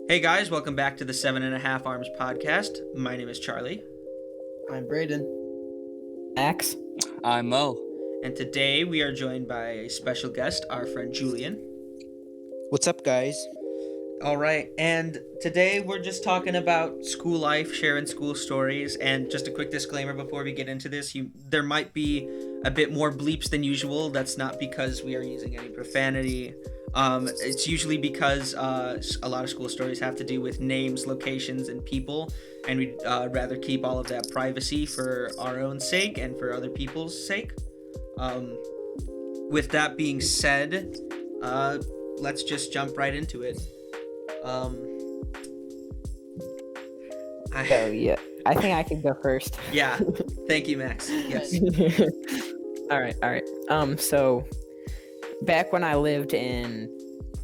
Hey guys, welcome back to the Seven and a Half Arms podcast. My name is Charlie, I'm Braden. Max. I'm Mo. and today we are joined by a special guest, our friend Julian. What's up, guys? All right, and today we're just talking about school life, sharing school stories, and just a quick disclaimer before we get into this: there might be a bit more bleeps than usual. That's not because we are using any profanity. It's usually because a lot of school stories have to do with names, locations, and people, and we'd rather keep all of that privacy for our own sake and for other people's sake. With that being said, let's just jump right into it. Yeah, I think I can go first. Yeah, thank you, Max. Yes. All right. So back when I lived in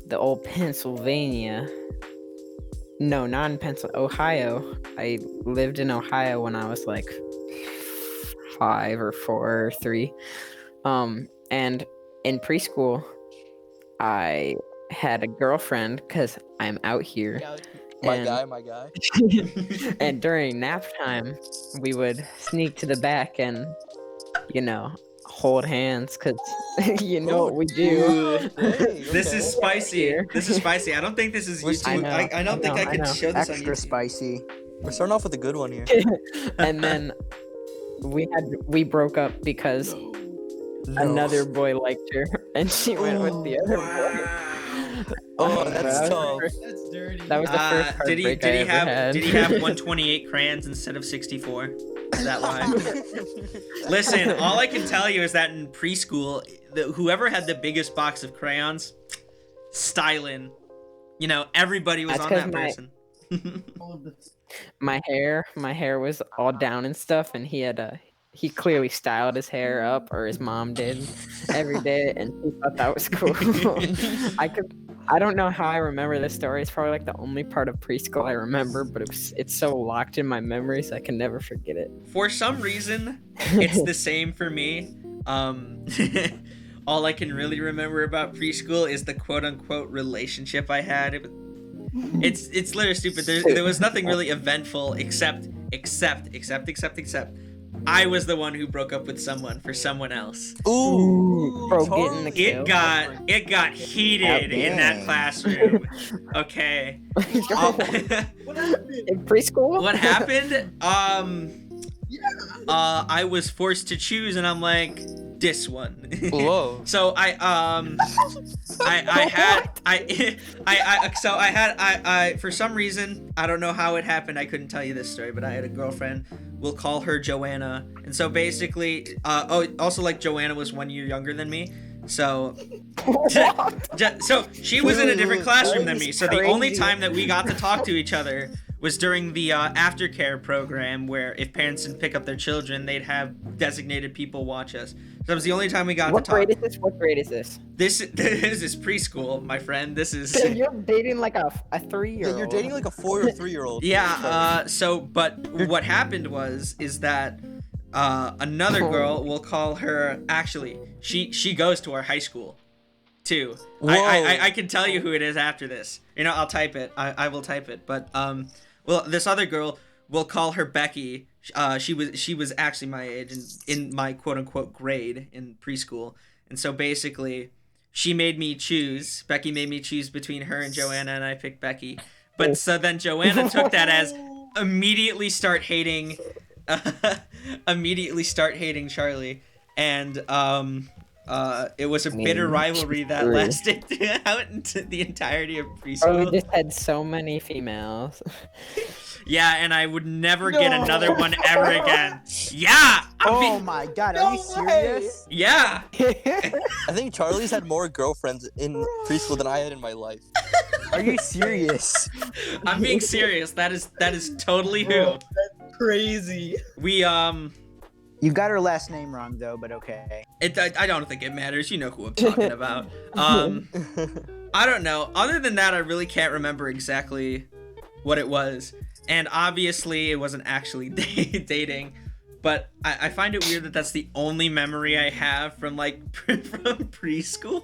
the old Pennsylvania, no, not in Pennsylvania, Ohio. I lived in Ohio when I was like 5 or 4 or 3. And in preschool, I had a girlfriend because I'm out here. My And- guy. And during nap time, we would sneak to the back and, hold hands because what we do. This is spicy. This is spicy. I don't think this is YouTube. I don't think I can show this on Extra YouTube. spicy. We're starting off with a good one here. And then we broke up because another boy liked her and she went with the other boy. Oh, That that's was the tough. first- That's dirty. That was the first Did he heartbreak I ever had. did he have 128 crayons instead of 64? Is that why? Listen, all I can tell you is that in preschool, whoever had the biggest box of crayons, styling, everybody was That's on that 'cause my- person. My hair was all down and stuff, and he clearly styled his hair up, or his mom did, every day, and he thought that was cool. I don't know how I remember this story. It's probably like the only part of preschool I remember, but it's so locked in my memories I can never forget it. For some reason, it's the same for me. All I can really remember about preschool is the quote unquote relationship I had. It's literally stupid. There was nothing really eventful except I was the one who broke up with someone for someone else. Ooh, Bro, Charlie. getting the kill. It got heated in that dang. classroom. Okay. In preschool? What happened? I was forced to choose, and I'm like, this one. Whoa. So I for some reason, I don't know how it happened. I couldn't tell you this story, but I had a girlfriend. We'll call her Joanna. And so basically, also like Joanna was 1 year younger than me. So, so she was in a different classroom than me. So the only Crazy. time that we got to talk to each other was during the aftercare program, where if parents didn't pick up their children, they'd have designated people watch us. So that was the only time we got What to talk. grade is this? What grade is this? This is preschool, my friend. This is So you're dating like a 3-year-old. Yeah, you're dating like a 4 or 3-year-old. yeah. But what happened is that another girl, we'll call her. Actually, she goes to our high school, too. I can tell you who it is after this. I'll type it. I will type it. But well, this other girl, we'll call her Becky. She was actually my age and in my quote unquote grade in preschool. And so basically, Becky made me choose between her and Joanna, and I picked Becky. But so then Joanna took that as immediately start hating Charlie, and it was a bitter rivalry that true. lasted out into the entirety of Bro, preschool. we just had so many females. Yeah, and I would never get another one ever again. Yeah, Oh my god, are you serious? yeah. I think Charlie's had more girlfriends in preschool than I had in my life. Are you serious? I'm being serious. That is totally who. Crazy. We You got her last name wrong though, but okay. I don't think it matters. You know who I'm talking about. I don't know. Other than that, I really can't remember exactly what it was. And obviously, it wasn't actually dating. but I find it weird that that's the only memory I have from like from preschool.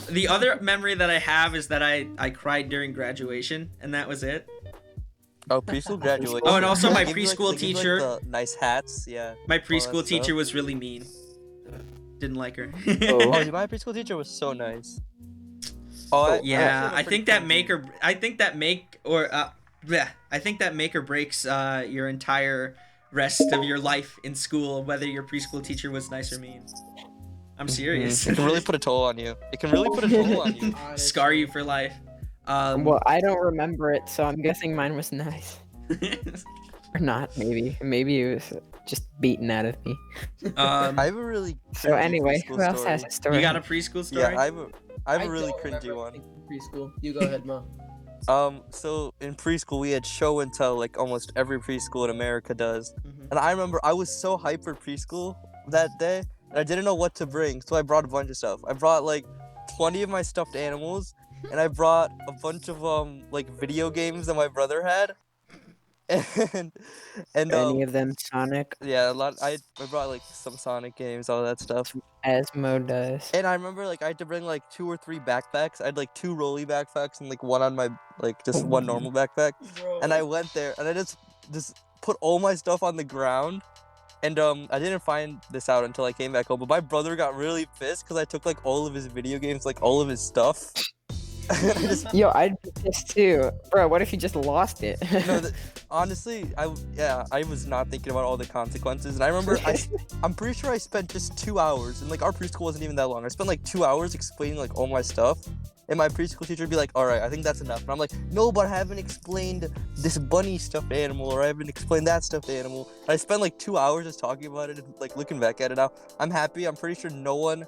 The other memory that I have is that I cried during graduation, and that was it. Oh, preschool graduation. Oh, and also my They give you, preschool they give you, teacher. the nice hats, yeah. My that preschool teacher stuff. was really mean. Didn't like her. Oh, dude, my preschool teacher was so nice. Oh, Yeah, I think that make I think that make or breaks your entire rest of your life in school, whether your preschool teacher was nice or mean. I'm serious. It can really put a toll on you. It can really put a toll on you. Scar you for life. Well, I don't remember it, so I'm guessing mine was nice. Or not, maybe. Maybe it was just beaten out of me. I have a really. So cringy anyway, preschool who else story. has a story? You got a preschool story? Yeah, I have a really don't cringy remember one. anything from preschool. You go ahead, Mo. So in preschool we had show and tell like almost every preschool in America does. Mhm. And I remember I was so hyped for preschool that day, and I didn't know what to bring, so I brought a bunch of stuff. I brought like 20 of my stuffed animals, and I brought a bunch of like video games that my brother had. And Any of them Sonic, yeah, a lot. I brought like some Sonic games, all that stuff. as Mo does. And I remember like I had to bring like 2 or 3 backpacks. I had like 2 rolly backpacks and like one on my like just one normal backpack. And I went there and I just put all my stuff on the ground. And I didn't find this out until I came back home. But my brother got really pissed because I took like all of his video games, like all of his stuff. And I just Yo, I'd be pissed too. Bro, what if you just lost it? honestly, I was not thinking about all the consequences. And I remember I'm pretty sure I spent just 2 hours, and like our preschool wasn't even that long. I spent like 2 hours explaining like all my stuff, and my preschool teacher would be like, "All right, I think that's enough." And I'm like, "No, but I haven't explained this bunny stuffed animal, or I haven't explained that stuffed animal." And I spent like 2 hours just talking about it, and like looking back at it now, I'm happy. I'm pretty sure no one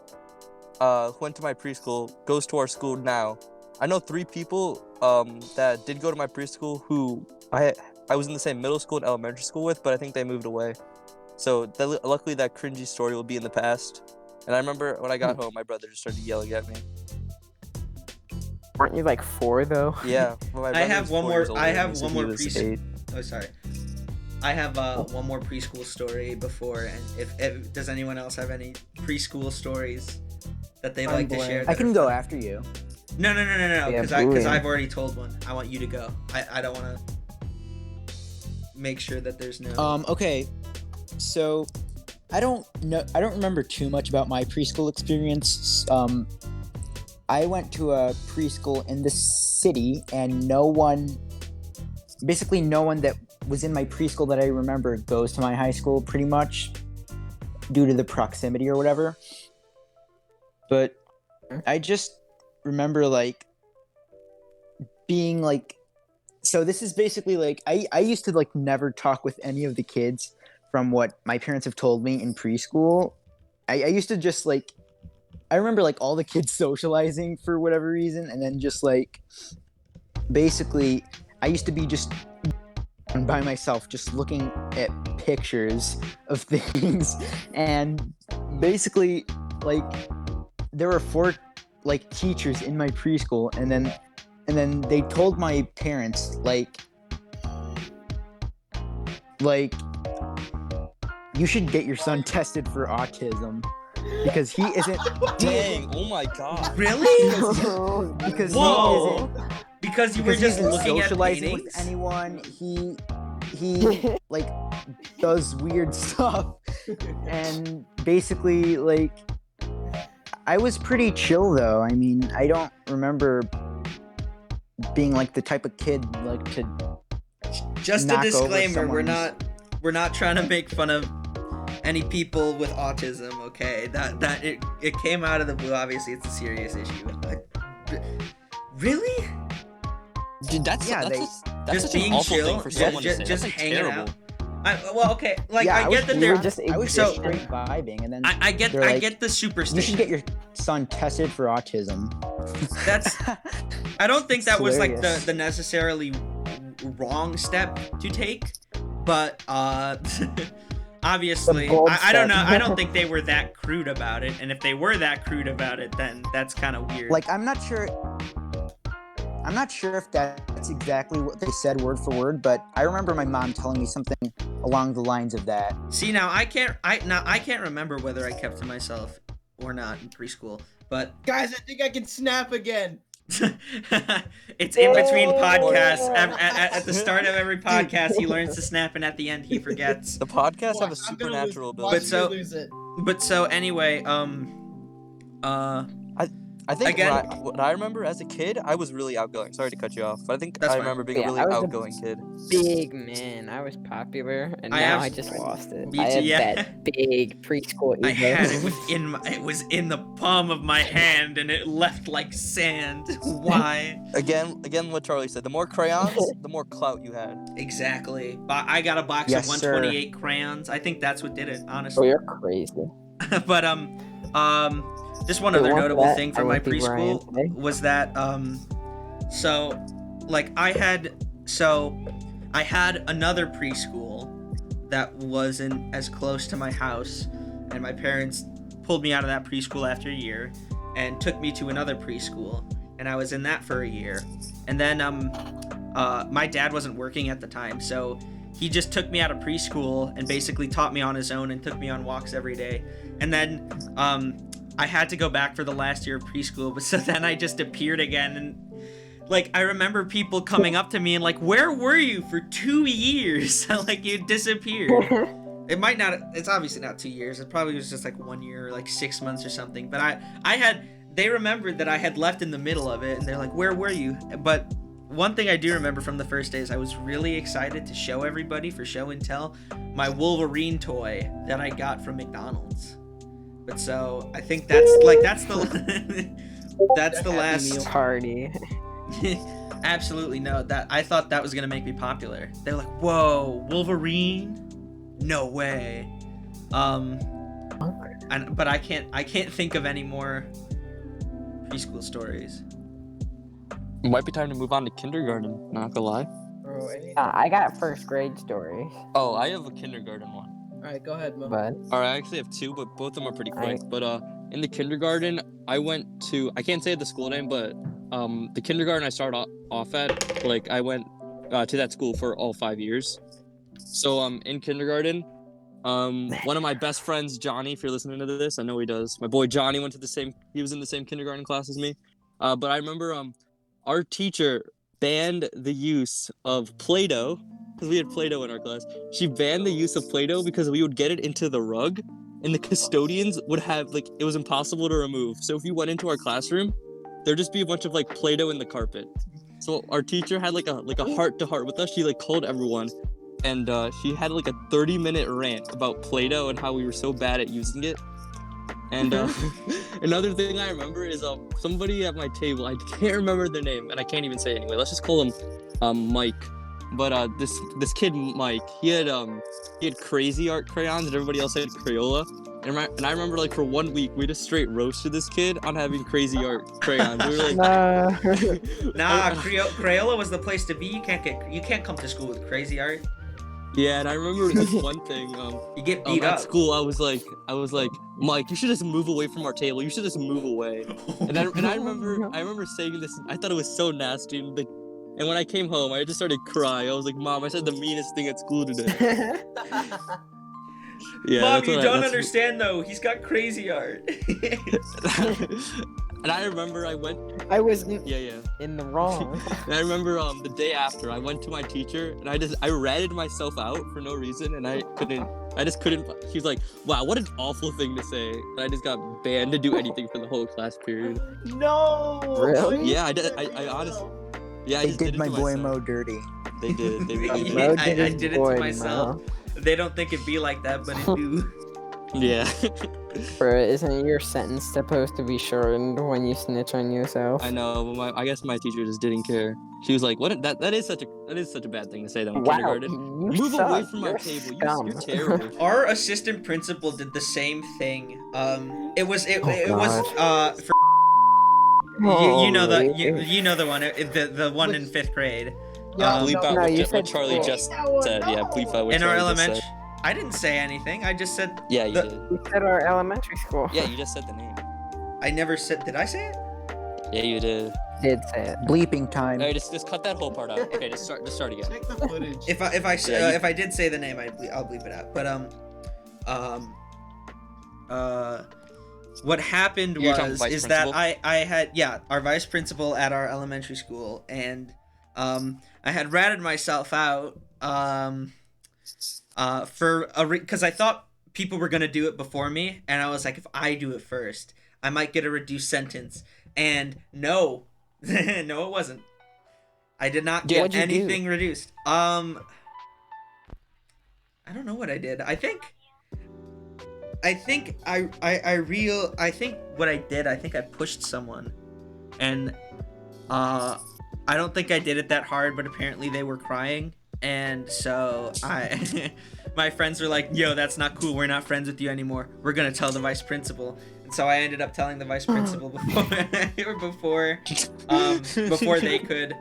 who went to my preschool goes to our school now. I know 3 people that did go to my preschool who I was in the same middle school and elementary school with, but I think they moved away. So luckily that cringy story will be in the past. And I remember when I got home, my brother just started yelling at me. Weren't you like 4 though? Yeah. Well, my I brother have was one 4 more- years older I than have me, so one he more was preschool- 8. Oh, sorry. I have one more preschool story before, and if does anyone else have any preschool stories that they'd I'm like to blank. share? I that can are go fun? after you. No, Yeah, because brilliant. I've already told one. I want you to go. I don't want to make sure that there's no. Okay, so I don't remember too much about my preschool experience. I went to a preschool in the city, and no one that was in my preschool that I remember goes to my high school, pretty much due to the proximity or whatever. But I just remember like being like, so this is basically like I used to like never talk with any of the kids from what my parents have told me in preschool. I used to just like, I remember like all the kids socializing for whatever reason, and then just like basically I used to be just by myself just looking at pictures of things, and basically like there were 4 like teachers in my preschool, and then they told my parents like you should get your son tested for autism because he isn't Dang! Oh my god! Really? because Whoa! he isn't Because you were because just he isn't looking at socializing paintings. with anyone. He like does weird stuff, and basically like I was pretty chill though. I mean, I don't remember being like the type of kid like to Just a knock over disclaimer: someone's- we're not trying to make fun of any people with autism. Okay, that it came out of the blue. Obviously, it's a serious issue. Really? Dude, that's Yeah, that's they- that's Just such being an awful chill, thing for someone to say. just That's, like, hanging terrible. out. Well, okay. Like Yeah, I get that we they're. were just I was So- just straight vibing, and then I get they're I like, get the you should superstition. get your son tested for autism. That's. I don't think that was like Hilarious. the necessarily wrong step to take, but obviously bold I don't know. step. I don't think they were that crude about it, and if they were that crude about it, then that's kind of weird. Like I'm not sure I'm not sure if that's exactly what they said word for word, but I remember my mom telling me something along the lines of that. See, now I can't remember whether I kept to myself or not in preschool, but Guys, I think I can snap again. it's in between podcasts. At the start of every podcast, he learns to snap, and at the end, he forgets. The podcasts have a Watch, I'm gonna supernatural lose- ability. watch so- me lose it. But so anyway, I think Again- what I remember as a kid, I was really outgoing. Sorry to cut you off, but I think That's I fine. remember being Yeah, a really I was a- outgoing kid. Big man. I was popular, and I now have- I just lost it. Me I too, had yeah. that big preschool ego. I had it it was in the palm of my hand, and it left like sand. Why? Again, what Charlie said. The more crayons, the more clout you had. Exactly. I got a box Yes, of sir. 128 crayons. I think that's what did it, Oh, honestly. you're crazy. But just one Wait, other once notable that, thing I from my won't be where I am preschool today. was that so like I had another preschool that wasn't as close to my house, and my parents pulled me out of that preschool after a year and took me to another preschool, and I was in that for a year. And then my dad wasn't working at the time, so he just took me out of preschool and basically taught me on his own and took me on walks every day. And then I had to go back for the last year of preschool, but so then I just appeared again, and like I remember people coming up to me and like, where were you for 2 years? Like you disappeared. It might not, it's obviously not 2 years, it probably was just like 1 year or like 6 months or something, but they remembered that I had left in the middle of it, and they're like, where were you? But one thing I do remember from the first day is I was really excited to show everybody for show and tell my Wolverine toy that I got from McDonald's. But so I think that's the that's the Happy last Meal. Party. Absolutely no. That I thought that was gonna make me popular. They're like, whoa, Wolverine? No way. But I can't think of any more preschool stories. It might be time to move on to kindergarten. Not gonna lie. Bro, any- I got first grade stories, Oh, I have a kindergarten one. Alright, go ahead, Mo. but All right, I actually have two, but both of them are pretty quick. Alright. But in the kindergarten, I went to, I can't say the school name, but the kindergarten I started off at, like I went to that school for all 5 years. So in kindergarten, one of my best friends, Johnny, if you're listening to this, I know he does. My boy Johnny he was in the same kindergarten class as me. But I remember our teacher banned the use of Play-Doh, because we had Play-Doh in our class. She banned the use of Play-Doh because we would get it into the rug, and the custodians would have, like, it was impossible to remove. So if you went into our classroom, there'd just be a bunch of, like, Play-Doh in the carpet. So our teacher had, like a heart-to-heart with us. She, like, called everyone, and she had, like, a 30-minute rant about Play-Doh and how we were so bad at using it. And another thing I remember is somebody at my table, I can't remember their name, and I can't even say it anyway. Let's just call him Mike. But this kid Mike, he had crazy art crayons, and everybody else had Crayola. And I remember, like, for 1 week we just straight roasted this kid on having crazy art crayons. We were like, Nah, Crayola was the place to be. You can't come to school with crazy art. yeah. And I remember this one thing. You get beat At up. school, I was like, Mike, you should just move away from our table. You should just move away. And I remember saying this. I thought it was so nasty. And when I came home, I just started crying. I was like, Mom, I said the meanest thing at school today. Yeah, Mom, that's you what don't understand though. He's got crazy art. And I remember I went. I was Yeah. in the wrong. And I remember the day after, I went to my teacher and I ratted myself out for no reason, and I just couldn't. She was like, "Wow, what an awful thing to say." And I just got banned to do anything for the whole class period. No! Really? Yeah, I did. I honestly. Yeah, I They just did it my to boy myself. Mo dirty. They did. They really did. Mo I did his did it to boy, myself. Mo. They don't think it'd be like that, but it do. Yeah. Bro, isn't your sentence supposed to be shortened when you snitch on yourself? I know. But I guess my teacher just didn't care. She was like, "What? That is such a bad thing to say though in Wow, kindergarten. you Move suck. away from our You're table. scum. You're terrible." Our assistant principal did the same thing. It was for you know the Holy. you know the one the one in 5th grade. Yeah, Um, Bleep out no, what, you what said Charlie school. just said. Yeah, bleep out what in our Charlie just elementary. said. I didn't say anything. I just said Yeah, you the- did. You said our elementary school. Yeah, you just said the name. I never said. Did I say it? Yeah, you did. Did say it. Bleeping time. Alright, just cut that whole part out. Okay, just start again. Check the footage. If I did say the name, I'll bleep it out. But what happened You're talking vice is that principal? I had our vice principal at our elementary school, and I had ratted myself out for because I thought people were gonna do it before me, and I was like, if I do it first, I might get a reduced sentence. And no, no, it wasn't. I did not get What'd you do? anything reduced. I don't know what I did. I think what I did, I think I pushed someone, and I don't think I did it that hard, but apparently they were crying, and so my friends were like, yo, that's not cool, we're not friends with you anymore, we're gonna tell the vice principal. And so I ended up telling the vice principal before they could.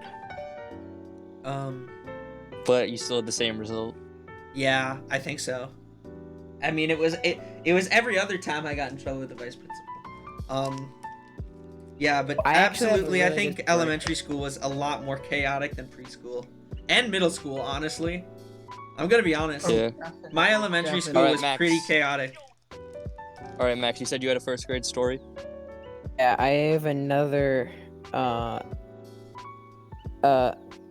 But you still had the same result. Yeah, I think so. I mean, it was every other time I got in trouble with the vice principal. Yeah, but I actually have a absolutely, I really think good story. elementary school was a lot more chaotic than preschool and middle school. Honestly, I'm gonna be honest. Yeah. My elementary school Alright, was Max. pretty chaotic. All right, Max. You said you had a first grade story. Yeah, I have another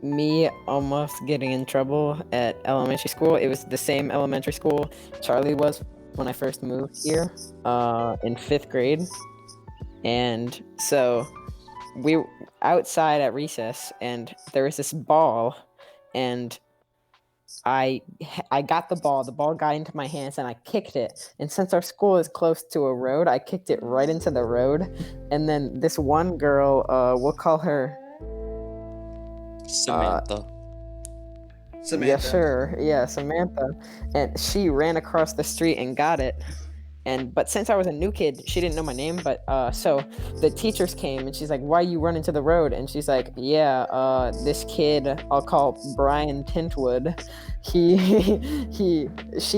me almost getting in trouble at elementary school. It was the same elementary school Charlie was when I first moved here, in 5th grade. And so we were outside at recess, and there was this ball, and I got the ball got into my hands, and I kicked it. And since our school is close to a road, I kicked it right into the road. And then this one girl, we'll call her Samantha. Samantha. Yeah, sure. Yeah, Samantha. And she ran across the street and got it. But since I was a new kid, she didn't know my name. But so the teachers came, and she's like, "Why you running to the road?" And she's like, "Yeah, this kid I'll call Brian Tintwood. She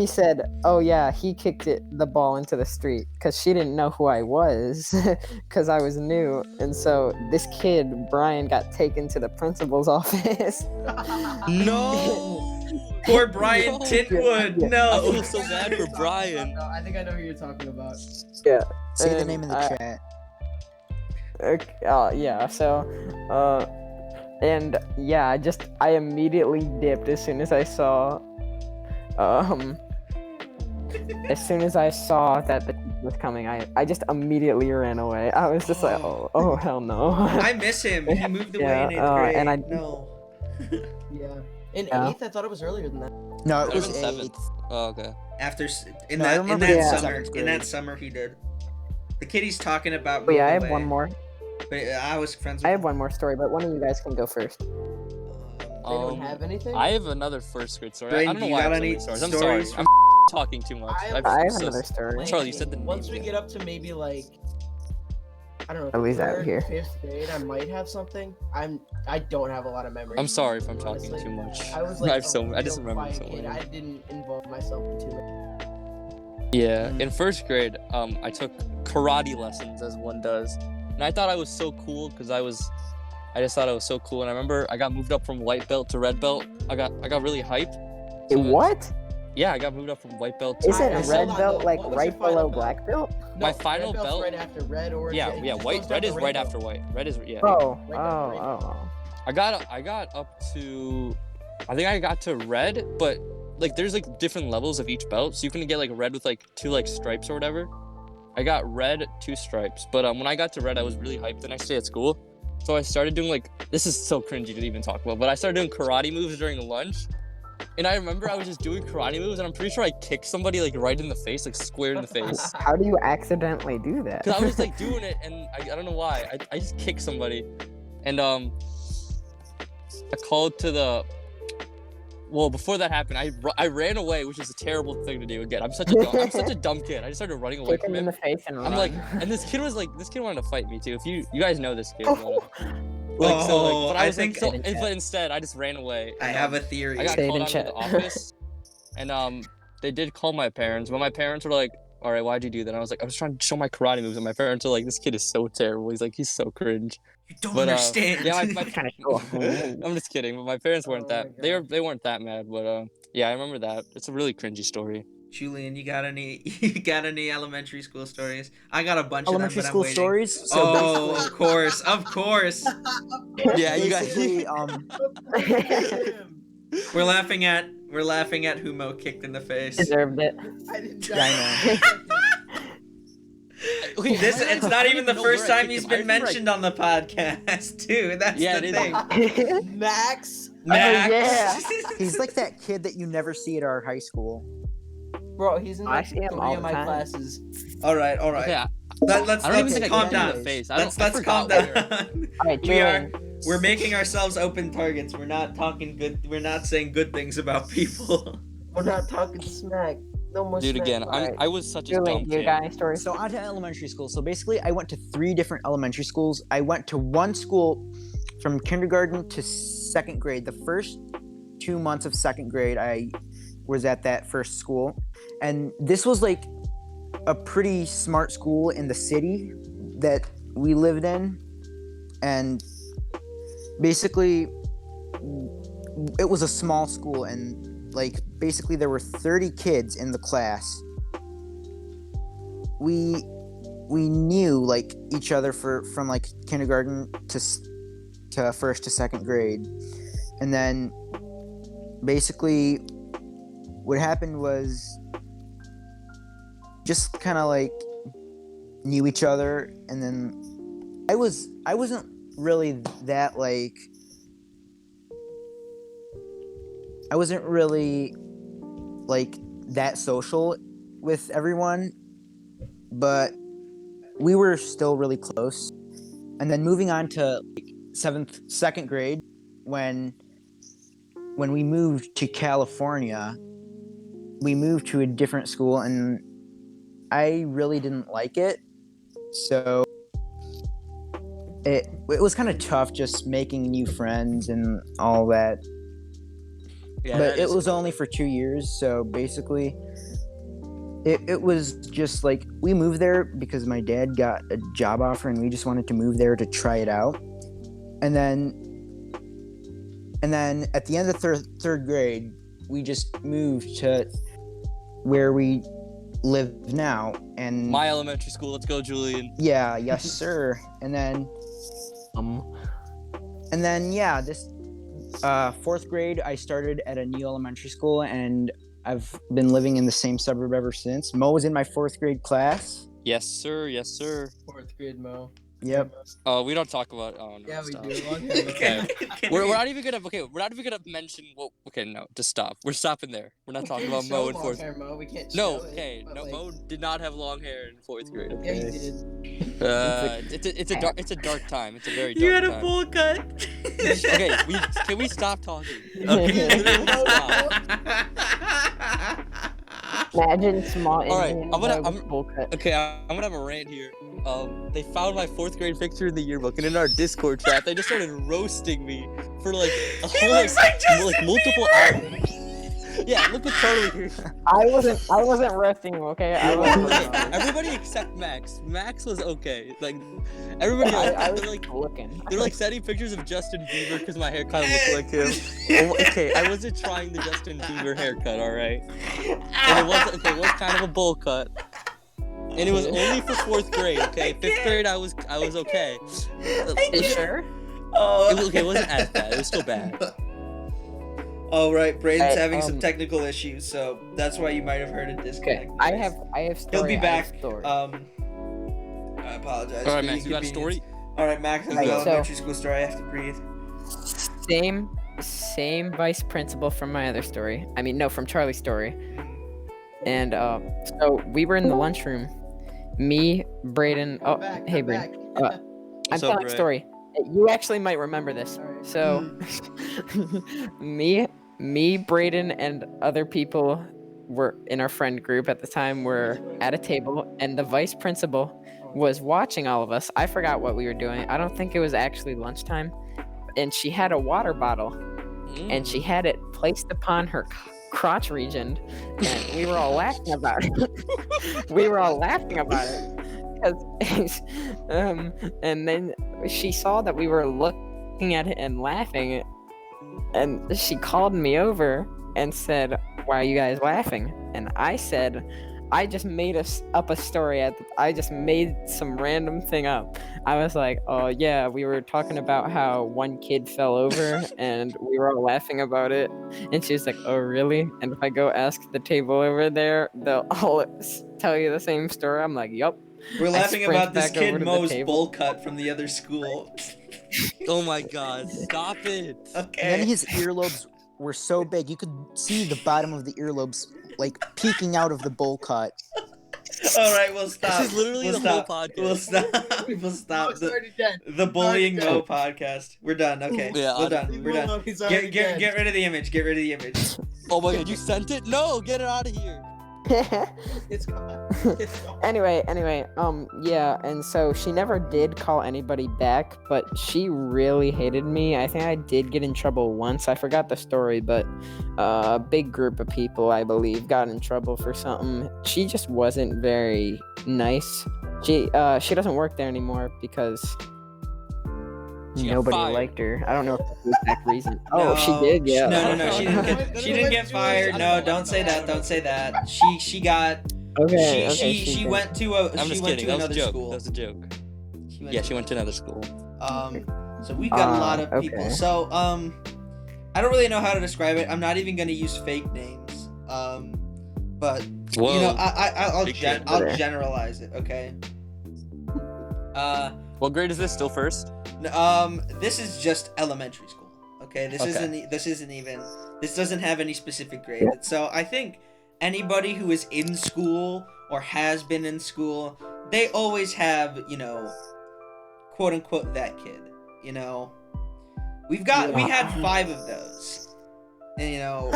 said, oh yeah, he kicked the ball into the street," because she didn't know who I was, because I was new. And so this kid Brian got taken to the principal's office. No. Poor Brian No. Titwood. I No. feel so bad for Brian. No, I think I know who you're talking about. Say the And name in the I- chat. yeah, so and yeah, I immediately dipped as soon as I saw that the teacher was coming. I just immediately ran away. I was just like, oh hell no. I miss him. He moved away Yeah, in 8th grade. and I- No. Yeah. In Yeah. 8th, I thought it was earlier than that. No, it Could've was been 7th. 8th. Oh, okay. After in No, I that remember it was summer, 7th in that grade. summer he did. The kid he's talking about. But yeah, I moved have one away, more. But I was friends with I have one more story, but one of you guys can go first. Anyone have anything? I have another first grade story. I Brayden, don't know do you why I got have so any many stories. I'm stories sorry. I'm talking too much. I have- I have so- another story. Charlie, you said the Once name. we get up to maybe like, I don't know, At least out 3rd, here. 5th grade, I might have something. I don't have a lot of memories. I'm sorry if I'm talking honestly. too much. I was I like, have so- a I just real remember quiet so kid. many. I didn't involve myself in too much. Yeah, Mm. in first grade, I took karate lessons as one does, and I thought I was so cool because I just thought I was so cool. And I remember I got moved up from white belt to red belt. I got really hyped. So What? Yeah, I got moved up from white belt to Isn't I red hold on, belt no, like what was right your final below belt? black belt? My No, final red belt's belt- right after red, or yeah. it just White goes red down is to right belt. after white. Red is yeah. Oh, Right oh, belt, right oh. I got up to, I think I got to red, but like there's like different levels of each belt, so you can get like red with like 2 like stripes or whatever. I got red 2 stripes, but when I got to red, I was really hyped the next day at school. So I started doing like, this is so cringy to even talk about, but I started doing karate moves during lunch. And I remember I was just doing karate moves, and I'm pretty sure I kicked somebody like right in the face, like square in the face. How do you accidentally do that? Cause I was like doing it, and I don't know why. I just kicked somebody, and I called to the. Well, before that happened, I ran away, which is a terrible thing to do. Again, I'm such a dumb kid. I just started running away Kick from him in him. the face and run. I'm like, and this kid wanted to fight me too. If you guys know this kid, but I was think like, but instead I just ran away. I and, have a theory. I got Stayed called in out of the chat. office, and they did call my parents, but my parents were like, all right, why'd you do that? And I was like, I was trying to show my karate moves, and my parents are like, this kid is so terrible. He's like, he's so cringe. You don't But understand. yeah, my Kinda cool. I'm just kidding, but my parents weren't Oh my that God. they weren't that mad. But yeah, I remember that. It's a really cringy story. Julian, you got any elementary school stories? I got a bunch Elementary of them, school but I'm waiting. stories. So Oh, basically- of course. Yeah, you guys. basically, We're laughing at who Mo kicked in the face. Deserved it. I didn't Yeah, I Okay, This I it's don't not even even the know where first I time kicked he's him. I been remember I- mentioned on the podcast too. That's Yeah, the it is. thing. Max, Max. yeah. He's like that kid that you never see at our high school. bro, he's in I like see him 3 all of the my time. classes. all right. Okay, Let's I don't even think I calm kicked him in down. the face. Let's I calm forgot down. where. All right, We are. Julian. We're making ourselves open targets. We're not talking good. We're not saying good things about people. We're not talking smack. No more Dude, smack. again, Alright. I was such a Julian, dumb you kid. got any stories? So on to elementary school. So basically, I went to 3 different elementary schools. I went to one school from kindergarten to 2nd grade. The first 2 months of 2nd grade, I was at that first school, and this was like a pretty smart school in the city that we lived in, and basically, it was a small school, and like basically there were 30 kids in the class. We knew like each other from like kindergarten to 1st to 2nd grade, and then basically what happened was just kind of like knew each other, and then I wasn't really that like I wasn't really like that social with everyone, but we were still really close. And then moving on to like 2nd grade, when we moved to California, we moved to a different school, and I really didn't like it. So it was kind of tough just making new friends and all that. Yeah, But that it is was cool. only for 2 years, so basically it was just like we moved there because my dad got a job offer and we just wanted to move there to try it out. And then at the end of third grade, we just moved to where we live now. And My elementary school. Let's go, Julian. yeah, yes sir. And then yeah, this 4th grade, I started at a new elementary school, and I've been living in the same suburb ever since. Mo was in my 4th grade class. Yes, sir. Yes, sir. 4th grade Mo. Yep. We don't talk about. Oh no. Yeah, we stop. do. Long Okay. Can We're we- not even gonna. Okay, we're not even gonna mention. Well, okay, no, just stop. We're stopping there. We're not talking about Mo in 4th. Hair, Mo. We can't No, show it, okay, but, no. like, Mo did not have long hair in 4th grade. Yeah, Okay. he did. It's a dark time. It's a very You dark had a time. bowl cut. Okay, can we stop talking? Okay, literally stop. Imagine small Alright, Indian I'm gonna- boy with bowl cut. Okay, I'm gonna have a rant here. They found my 4th grade picture in the yearbook, and in our Discord chat, they just started roasting me for like a He whole looks like Justin multiple hours. Yeah, look at Charlie here. I wasn't roasting him, okay? I wasn't roasting him. Everybody except Max. Max was okay. Like everybody else, I was they're like looking. they're like sending pictures of Justin Bieber because my hair kind of looked like him. Oh, okay, I wasn't trying the Justin Bieber haircut, all right. And it was kind of a bowl cut. And it was only for 4th grade. Okay, 5th grade I was okay. You sure? Oh. It wasn't as bad. It was still bad. All right, Braden's Hey, having some technical issues, so that's why you might have heard a disconnect. Okay, I have story. He'll be I have back. story. I apologize. All right, for Max, the you got a inconvenience. story? All right, Max, has Alright, an so- elementary school story. I have to breathe. Same vice principal from my other story. I mean, no, from Charlie's story. And so we were in the lunchroom. Me, Braden. Oh, Back, hey, I'm Braden. back. I'm What's up, telling a Bray? story. You actually might remember this. Alright. So, me, Braden, and other people were in our friend group at the time were at a table, and the vice principal was watching all of us. I forgot what we were doing. I don't think it was actually lunchtime. And she had a water bottle, and she had it placed upon her crotch region, and we were all laughing about it. We were all laughing about it. And then she saw that we were looking at it and laughing, and she called me over and said, "Why are you guys laughing?" And I said, I just made up a story. I just made some random thing up. I was like, "Oh yeah, we were talking about how one kid fell over, and we were all laughing about it." And she was like, "Oh really?" And if I go ask the table over there, they'll all tell you the same story. I'm like, "Yup." We're laughing sprint about this back over kid to the Mo's table. bowl cut from the other school. Oh my god, stop it. And Okay. then his earlobes were so big you could see the bottom of the earlobes like peeking out of the bowl cut. All right, we'll stop. This is literally we'll the whole stop. podcast. We'll stop. We'll stop He's already dead. the bullying He's Mo already podcast. We're done. Okay. Yeah, we're I- done. We're done. He's already dead. Get rid of the image. Get rid of the image. Oh my god, you sent it? No, get it out of here. It's gone. It's gone. Anyway, yeah, and so she never did call anybody back, but she really hated me. I think I did get in trouble once. I forgot the story, but a big group of people, I believe, got in trouble for something. She just wasn't very nice. She doesn't work there anymore because She got nobody fired. liked her. I don't know if that's the exact reason. Oh, she No, did, yeah. No, she didn't No, get. no, She no, didn't no, get no, fired. I No, don't don't know. say that. Don't say that. She got. Okay, She went to a. I'm She just went kidding. to That was a another joke. school. That was a joke. She Yeah, she went to another school. So we've got a lot of people. okay. So I don't really know how to describe it. I'm not even gonna use fake names. But Whoa. you know, I'll Big kid. I'll generalize it. Okay. What grade is this? Still first? This is just elementary school. Okay. This Okay. isn't even. This doesn't have any specific grade. So I think anybody who is in school or has been in school, they always have, you know, quote unquote that kid. You know, we had 5 of those, and you know,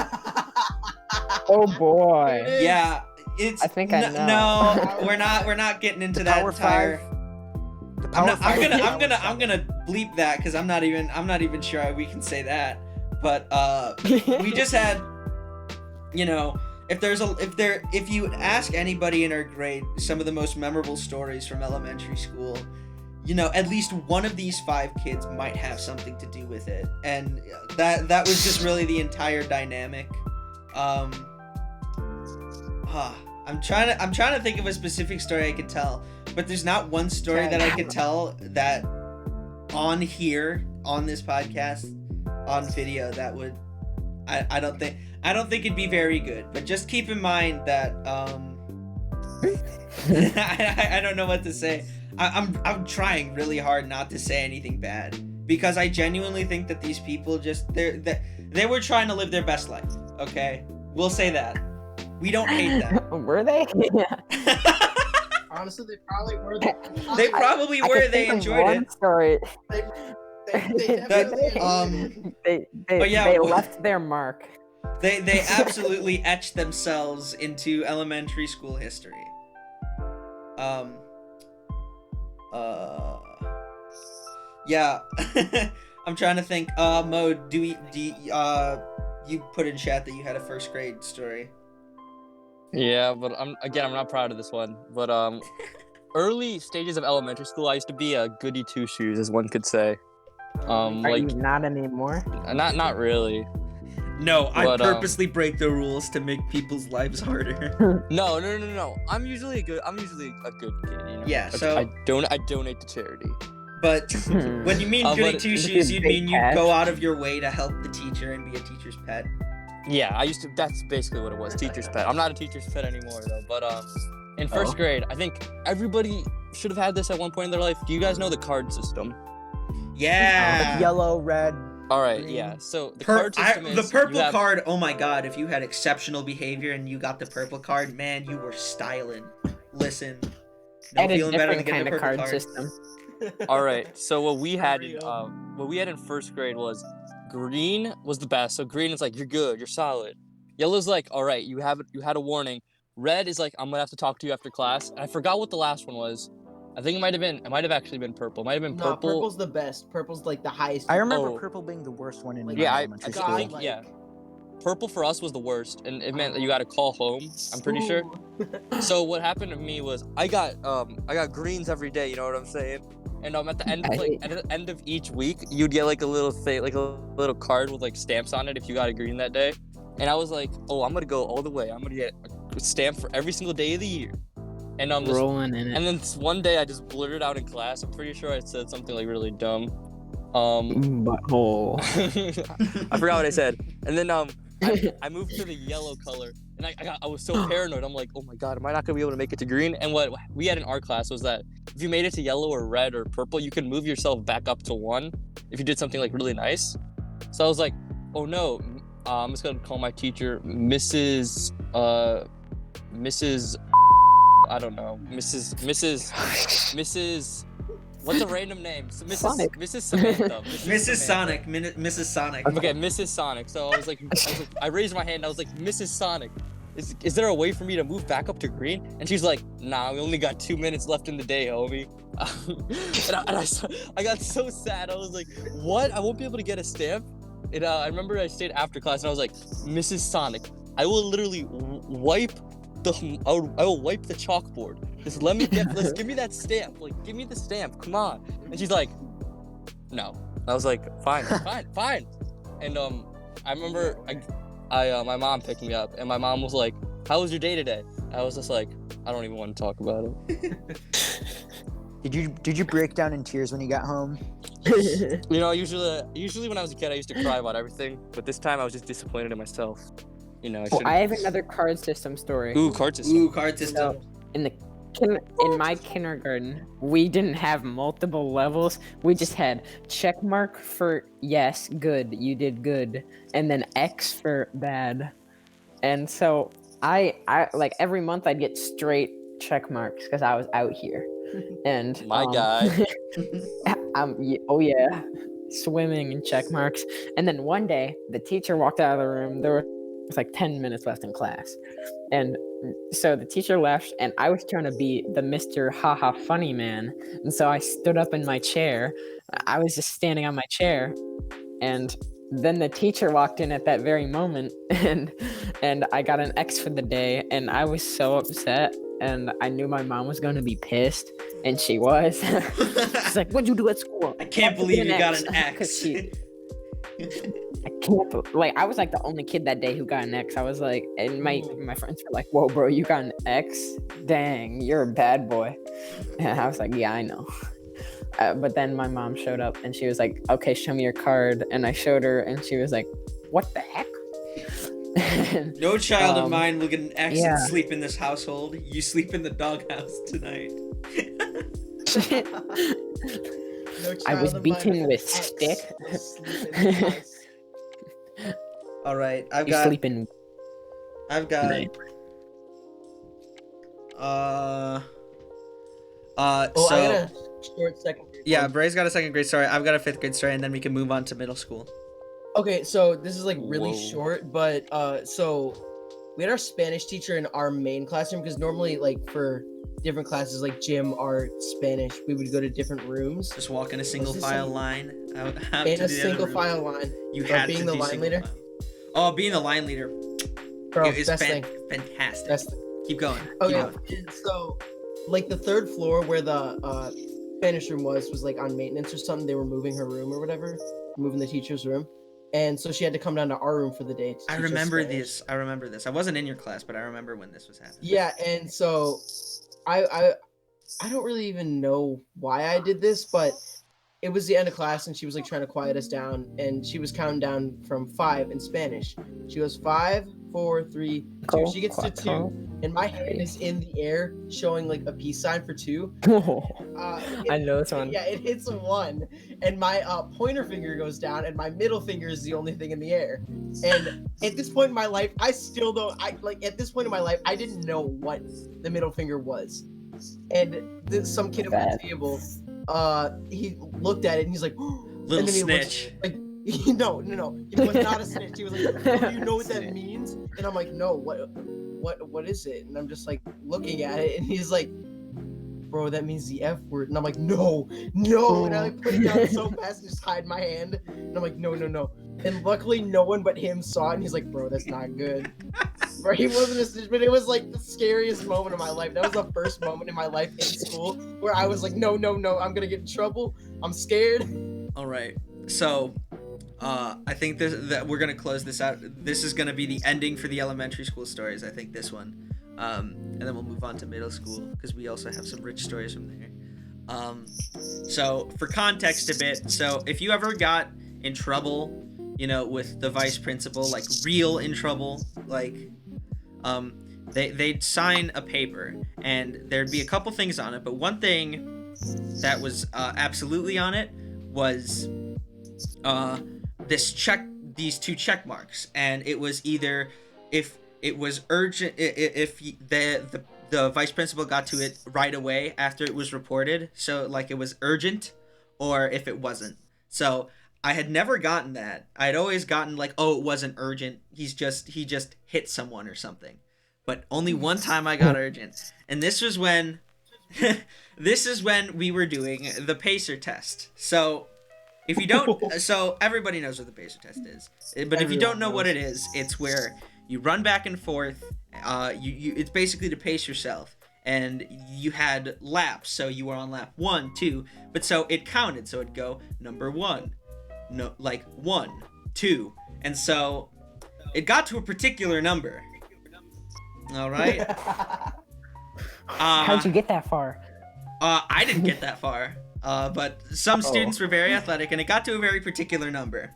Oh boy. It is. yeah, it's. I think I know. No, we're not getting into that Power entire. Five. The I'm, Power not, Five. I'm gonna bleep that because I'm not even sure we can say that. But we just had, you know, if you ask anybody in our grade some of the most memorable stories from elementary school, you know, at least one of these 5 kids might have something to do with it, and that was just really the entire dynamic. I'm trying to think of a specific story I could tell, but there's not one story that I could tell that on this podcast on video that would I don't think it'd be very good, but just keep in mind that I don't know what to say. I'm trying really hard not to say anything bad because I genuinely think that these people just they were trying to live their best life. Okay, we'll say that. We don't hate them. Were they? Honestly, they probably were. They probably I were. can They think of enjoyed one it. story. They That, definitely But yeah, they left their mark. They absolutely etched themselves into elementary school history. Yeah. I'm trying to think. Mo, you put in chat that you had a first grade story. Yeah, but I'm not proud of this one. But early stages of elementary school, I used to be a goody two shoes, as one could say. Are Like you not anymore? not really. No, I But, purposely break the rules to make people's lives harder. No. I'm usually a good kid. You know? Yeah, I- so- I donate to charity. But when you mean goody but- two This shoes, is you'd big mean you cash. go out of your way to help the teacher and be a teacher's pet. Yeah, I used to. That's basically what it was. Teacher's pet. I'm not a teacher's pet anymore though. But in first grade, I think everybody should have had this at one point in their life. Do you guys know the card system? Yeah. Yellow, red. All right. Green. Yeah. So the card system is The purple you have- card, oh my god, if you had exceptional behavior and you got the purple card, man, you were styling. Listen. No And a feeling better than different getting kind a of purple card card. system. All right. So what we had in Hurry first grade was green was the best. So green is like you're good, you're solid. Yellow's like all right, you had a warning. Red is like I'm gonna have to talk to you after class. And I forgot what the last one was. I think it might have actually been purple. It might have been No, purple. purple's the best. Purple's like the highest. I remember Oh. purple being the worst one in Like, my Yeah, I elementary think- school. yeah. purple for us was the worst, and it meant that you got to call home. I'm pretty sure. So what happened to me was I got greens every day. You know what I'm saying? And at the end of each week, you'd get like a little thing, like a little card with like stamps on it if you got a green that day. And I was like, oh, I'm gonna go all the way. I'm gonna get a stamp for every single day of the year. And rolling in it. And then one day I just blurted out in class. I'm pretty sure I said something like really dumb. Butthole. I forgot what I said. And then I moved to the yellow color, and I was so paranoid. I'm like, oh my god, am I not gonna be able to make it to green? And what we had in our class was that if you made it to yellow or red or purple, you could move yourself back up to 1 if you did something like really nice. So I was like, oh no, I'm just gonna call my teacher Mrs. I don't know, Mrs. What's a random name? So Mrs. Samantha. Mrs. Sonic. Mrs. Sonic. Okay, Mrs. Sonic. So I raised my hand. And I was like, Mrs. Sonic, is there a way for me to move back up to green? And she's like, nah, we only got 2 minutes left in the day, homie. I got so sad. I was like, what? I won't be able to get a stamp? And I remember I stayed after class, and I was like, Mrs. Sonic, I will literally wipe I will wipe the chalkboard. Just let's give me that stamp. Like, give me the stamp. Come on. And she's like, no. I was like, fine. And I remember my mom picked me up, and my mom was like, how was your day today? I was just like, I don't even want to talk about it. Did you break down in tears when you got home? You know, usually when I was a kid, I used to cry about everything, but this time I was just disappointed in myself. You know, I have another card system story. Ooh, card system. So, in my kindergarten, we didn't have multiple levels. We just had check mark for yes, good, you did good, and then X for bad. And so I like every month I'd get straight check marks because I was out here. And my guy. Oh yeah, swimming in check marks. And then one day the teacher walked out of the room. There was like 10 minutes left in class, and so the teacher left, and I was trying to be the Mr. Haha funny man, and so I stood up in my chair. I was just standing on my chair, and then the teacher walked in at that very moment, and I got an X for the day, and I was so upset, and I knew my mom was going to be pissed, and she was. She's like, "What'd you do at school?" I can't believe you got an X. I can't, like, I was like the only kid that day who got an X. I was like, and my friends were like, whoa, bro, you got an X? Dang, you're a bad boy. And I was like, yeah, I know. But then my mom showed up, and she was like, okay, show me your card. And I showed her, and she was like, what the heck? No child of mine will get an X and sleep in this household. You sleep in the doghouse tonight. I was beaten with stick. All right, I've You got. sleep in. I've got. Night. I got a short second grade Yeah, one. Bray's got a second grade story. I've got a 5th grade story, and then we can move on to middle school. Okay, so this is like really Whoa. short, but so we had our Spanish teacher in our main classroom because normally, like, for different classes like gym, art, Spanish, we would go to different rooms. Just walk in a single this file some- line out In to a the other single room. file line. You Bro, had being to the do line single leader. file. Oh, being the line leader. Bro, It's best thing. fantastic. Best thing. Keep going. Okay, Keep going. and so like the third floor where the Spanish room was like on maintenance or something. They were moving her room or whatever, moving the teacher's room, and so she had to come down to our room for the day. To I teach us remember Spanish. this. I remember this. I wasn't in your class, but I remember when this was happening. Yeah, and so I don't really even know why I did this, but it was the end of class and she was like trying to quiet us down, and she was counting down from 5 in Spanish. She goes 5, 4, 3, 2. She gets to 2, and my hand is in the air showing like a peace sign for 2. I know this one. Yeah, it hits 1, and my pointer finger goes down, and my middle finger is the only thing in the air. And at this point in my life, I still don't. At this point in my life, I didn't know what the middle finger was. And some kid at my Bad. table, he looked at it and he's like, Little and then he snitch. Like, no, he was not a snitch. He was like, "Do you know what that means?" And I'm like, "No, what is it?" And I'm just like looking at it, and he's like, "Bro, that means the F word." And I'm like, no. And I like put it down so fast and just hide my hand. And I'm like, no. And luckily, no one but him saw it, and he's like, "Bro, that's not good." Bro, he wasn't a snitch, but it was like the scariest moment of my life. That was the first moment in my life in school where I was like, "No, no, no! I'm gonna get in trouble. I'm scared." All right. So, I think that we're gonna close this out. This is gonna be the ending for the elementary school stories. I think this one, and then we'll move on to middle school because we also have some rich stories from there. So for context a bit, so if you ever got in trouble, with the vice principal, like real in trouble, like, they'd sign a paper and there'd be a couple things on it, but one thing that was absolutely on it was these two check marks, and it was either if it was urgent, if the vice principal got to it right away after it was reported, so like it was urgent, or if it wasn't. So I had never gotten that. I'd always gotten like, oh, it wasn't urgent, he just hit someone or something. But only one time I got urgent, and this was when this is when we were doing the pacer test. So if you don't, so everybody knows what the pacer test is, but if you don't know what it is, it's where you run back and forth. It's basically to pace yourself, and you had laps, so you were on lap 1, 2, but so it counted, so it'd go number 1, no, like 1, 2, and so it got to a particular number. All right. How'd you get that far? I didn't get that far, but some students were very athletic, and it got to a very particular number.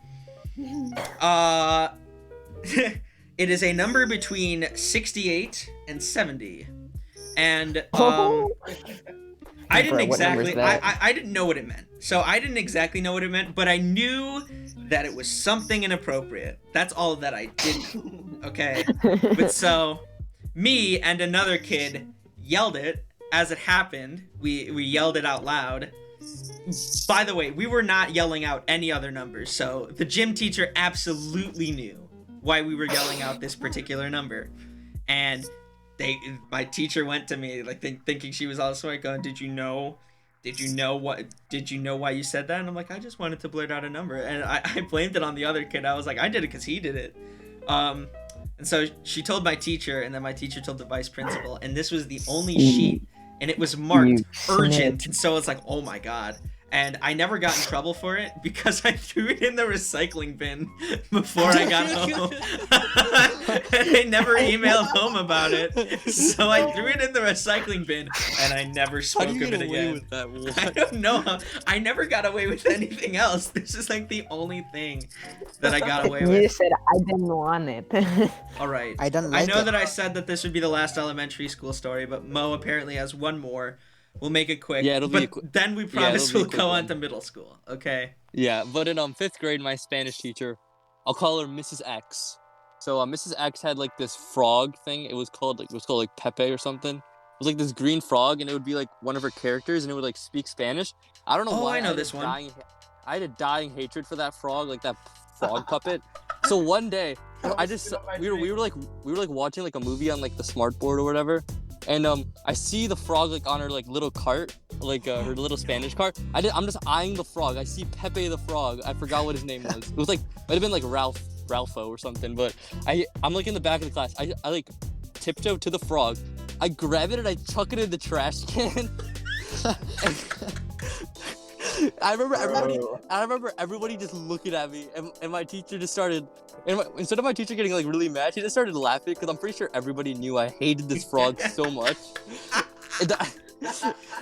It is a number between 68 and 70, and I didn't exactly, I didn't know what it meant. So I didn't exactly know what it meant, but I knew that it was something inappropriate. That's all that I did. Okay, but so me and another kid yelled it as it happened. We yelled it out loud. By the way, we were not yelling out any other numbers, so the gym teacher absolutely knew why we were yelling out this particular number. And my teacher went to me like thinking she was all smart, going, did you know why you said that? And I'm like, I just wanted to blurt out a number, and I blamed it on the other kid. I was like, I did it because he did it. And so she told my teacher, and then my teacher told the vice principal, and this was the only sheet, and it was marked urgent. And so it's like, oh my god. And I never got in trouble for it because I threw it in the recycling bin before I got home. And I never emailed home about it. So I threw it in the recycling bin, and I never spoke of it again. With that? I don't know. I never got away with anything else. This is like the only thing that I got away You with. just said I didn't want it. All right. I don't I like know it. that I said that this would be the last elementary school story, but Mo apparently has one more. We'll make it quick. Yeah, it'll be but then we promise it'll be a we'll quick go on one. to middle school. Okay. Yeah, but in 5th grade, my Spanish teacher, I'll call her Mrs. X. So Mrs. X had like this frog thing. It was called like Pepe or something. It was like this green frog, and it would be like one of her characters, and it would like speak Spanish. I don't know Oh, why. I know had this a one. I had a dying hatred for that frog, like that frog puppet. So one day, we were like watching like a movie on like the smart board or whatever, and I see the frog like on her like little cart, like her little Spanish cart. I'm just eyeing the frog. I see Pepe the frog. I forgot what his name was. It was like might have been like Ralpho or something. But I'm like in the back of the class. I like tiptoe to the frog. I grab it and I chuck it in the trash can. I remember everybody just looking at me, and my teacher just started. Instead of my teacher getting like really mad, she just started laughing because I'm pretty sure everybody knew I hated this frog so much.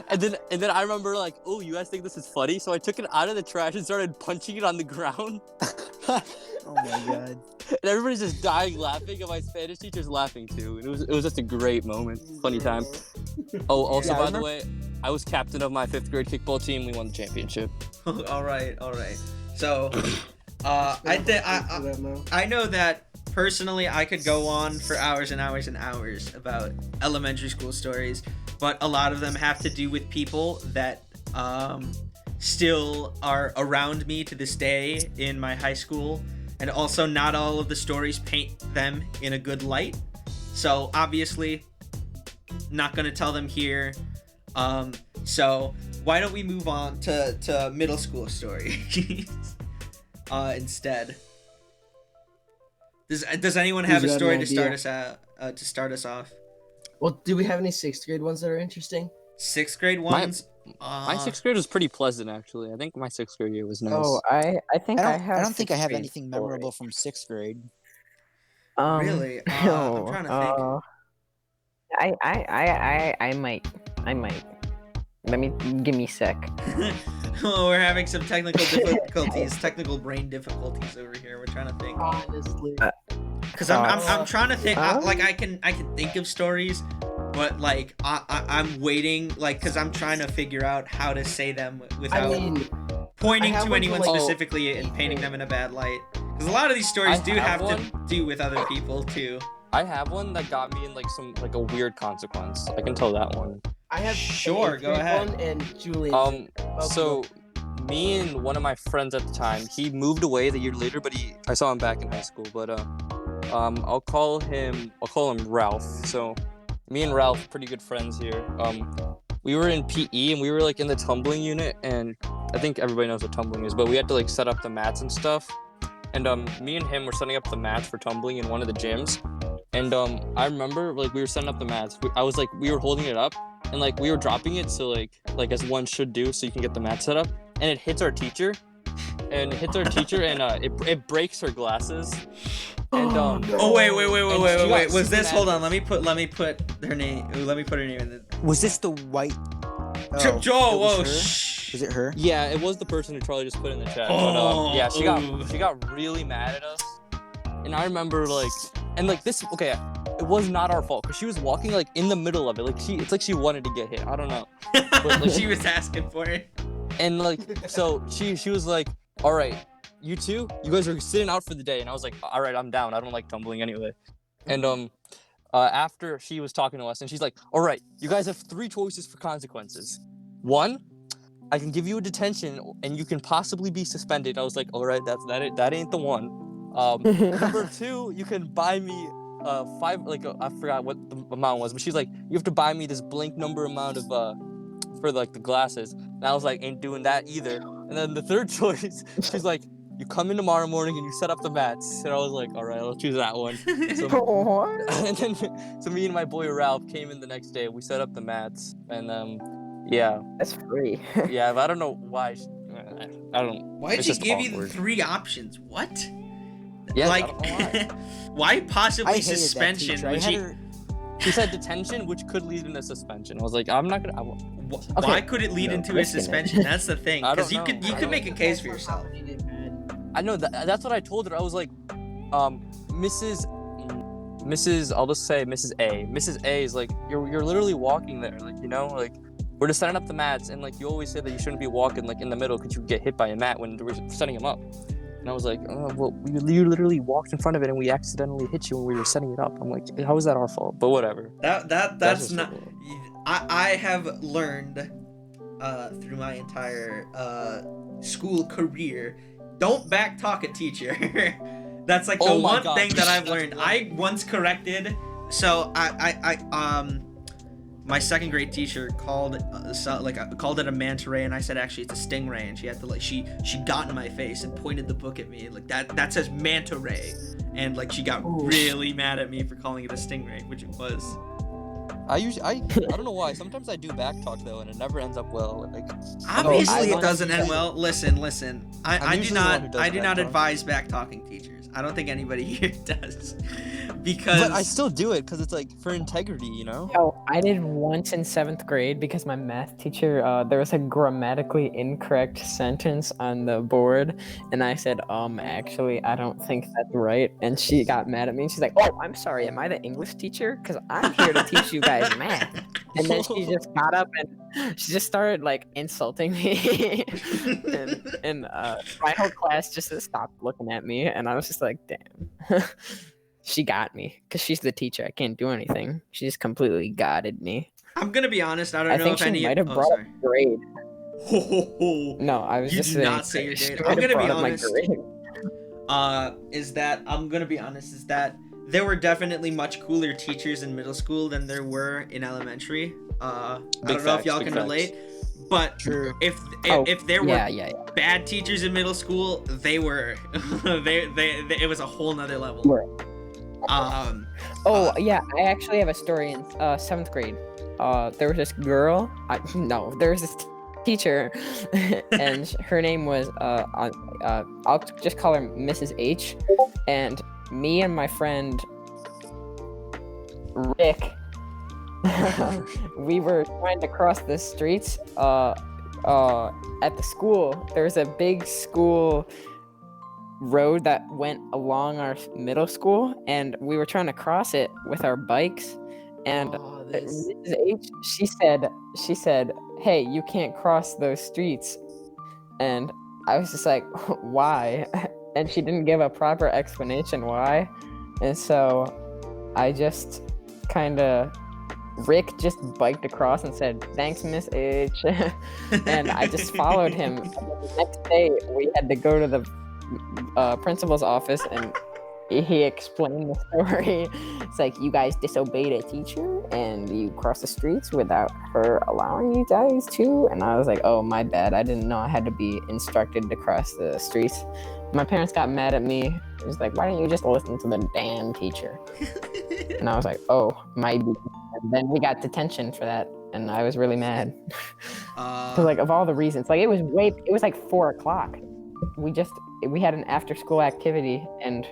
And then I remember like, oh, you guys think this is funny? So I took it out of the trash and started punching it on the ground. Oh my god. And everybody's just dying laughing, and my Spanish teacher's laughing too. And it was just a great moment, funny time. Oh, also by the way, I was captain of my 5th grade kickball team. We won the championship. all right. So, I know that personally I could go on for hours and hours and hours about elementary school stories, but a lot of them have to do with people that still are around me to this day in my high school, and also not all of the stories paint them in a good light. So obviously, not gonna tell them here. So why don't we move on to middle school stories instead? Does anyone have a Who's got story an to start idea? us out? To start us off. Well, do we have any 6th grade ones that are interesting? 6th grade ones. My 6th grade was pretty pleasant, actually. I think my 6th grade year was nice. Oh, I think I have. I don't think I sixth have grade anything story. memorable from 6th grade. Really? I'm trying to think. I might. Let me give me a sec. Oh, we're having some technical difficulties, technical brain difficulties over here. We're trying to think. Honestly. Cause I'm trying to think. Like I can think of stories, but like I'm waiting. Like, cause I'm trying to figure out how to say them without pointing I have to one anyone from, like, specifically and painting them in a bad light. Cause a lot of these stories I do have have to do with other people too. I have one that got me in like a weird consequence. I can tell that one. I have Sure, an go 8th grade ahead. one and Julian. So me and one of my friends at the time, he moved away the year later, but I saw him back in high school. But I'll call him Ralph. So me and Ralph, pretty good friends here. We were in PE and we were like in the tumbling unit, and I think everybody knows what tumbling is, but we had to like set up the mats and stuff. And me and him were setting up the mats for tumbling in one of the gyms. And I remember like we were setting up the mats. We were holding it up and like we were dropping it so like as one should do, so you can get the mat set up. And it hits our teacher. And it breaks her glasses. And Oh wait. she got Was super this? mad Hold at on. Let me put her name. Let me put her name in the. Was this the white? Joe. it was Whoa. her? Shh. Was it her? yeah, it was the person who Charlie just put in the chat. Oh, But yeah, she ooh. got really mad at us. And I remember this, okay, it was not our fault because she was walking like in the middle of it. Like it's like she wanted to get hit. I don't know. like- She was asking for it. And like, so she was like, all right, you two, you guys are sitting out for the day. And I was like, all right, I'm down. I don't like tumbling anyway. And after she was talking to us, and she's like, all right, you guys have 3 choices for consequences. 1, I can give you a detention and you can possibly be suspended. I was like, all right, that ain't the one. Number 2, you can buy me 5, I forgot what the amount was, but she's like, you have to buy me this blank number amount of for like the glasses. And I was like, ain't doing that either. And then the 3rd choice, she's like, you come in tomorrow morning and you set up the mats. And I was like, all right, I'll choose that one. And then so me and my boy Ralph came in the next day. We set up the mats, and yeah, That's free. yeah. But I don't know why. I don't. Why'd it's she just give you the awkward. 3 options? What? Yeah, like, I don't know why. why possibly I hated suspension? That teacher. I Would had she- her. She said detention, which could lead into suspension. I was like, I'm not gonna. Why could it lead No, into a risking it. suspension? That's the thing. I don't Because you know. could make a case for yourself. I know that's what I told her. I was like, Mrs. I'll just say Mrs. A. Mrs. A is like, you're literally walking there, like, you know, like we're just setting up the mats, and like you always say that you shouldn't be walking like in the middle because you get hit by a mat when we're setting them up. And I was like, well, you literally walked in front of it and we accidentally hit you when we were setting it up. I'm like, how is that our fault? But whatever. That's just not. what- I have learned through my entire school career, don't backtalk a teacher. That's like the Oh my one God, thing that I've that's learned. one. I once corrected. So my 2nd grade teacher called called it a manta ray, and I said actually it's a stingray, and she had to like she got in my face and pointed the book at me like that says manta ray, and like she got really mad at me for calling it a stingray, which it was. I don't know why. Sometimes I do backtalk though, and it never ends up well. Like, Obviously, I it doesn't end usually- well. Listen. I do usually the one who not. does I do not backtalk. advise backtalking teachers. I don't think anybody here does, because but I still do it because it's like for integrity, you know. Oh, I did once in 7th grade because my math teacher, there was a grammatically incorrect sentence on the board, and I said, actually, I don't think that's right, and she got mad at me. She's like, oh, I'm sorry, am I the English teacher? Because I'm here to teach you guys math. And then she just got up and she just started like insulting me, and my whole class just stopped looking at me, and I was just like, damn. She got me because she's the teacher. I can't do anything. She just completely guided me. I'm gonna be honest. I don't I know think if she any. might have Oh, brought sorry. up grade. Ho. No, I was You just do saying. not say your she grade. might I'm have gonna be brought up my honest. grade. Is that I'm gonna be honest. Is that there were definitely much cooler teachers in middle school than there were in elementary. I don't know if y'all can relate, But True. if there were yeah. bad teachers in middle school, they were they it was a whole nother level. Right. Uh, Yeah, I actually have a story in 7th grade. There was this girl. There was this teacher, and her name was I'll just call her Mrs. H. And me and my friend Rick, we were trying to cross the streets. At the school, there's a big school road that went along our middle school, and we were trying to cross it with our bikes. And Oh, this. Mrs. H, she said, "Hey, you can't cross those streets." And I was just like, "Why?" And she didn't give a proper explanation why. And so I just kind of Rick just biked across and said, "Thanks, Miss H." And I just followed him. And the next day, we had to go to the principal's office, and he explained the story. It's like, you guys disobeyed a teacher and you crossed the streets without her allowing you guys to. And I was like, oh, my bad. I didn't know I had to be instructed to cross the streets. My parents got mad at me. It was like, why didn't you just listen to the damn teacher? And I was like, oh, maybe. And then we got detention for that, and I was really mad. So like, of all the reasons, like, it was like 4:00. We had an after school activity, and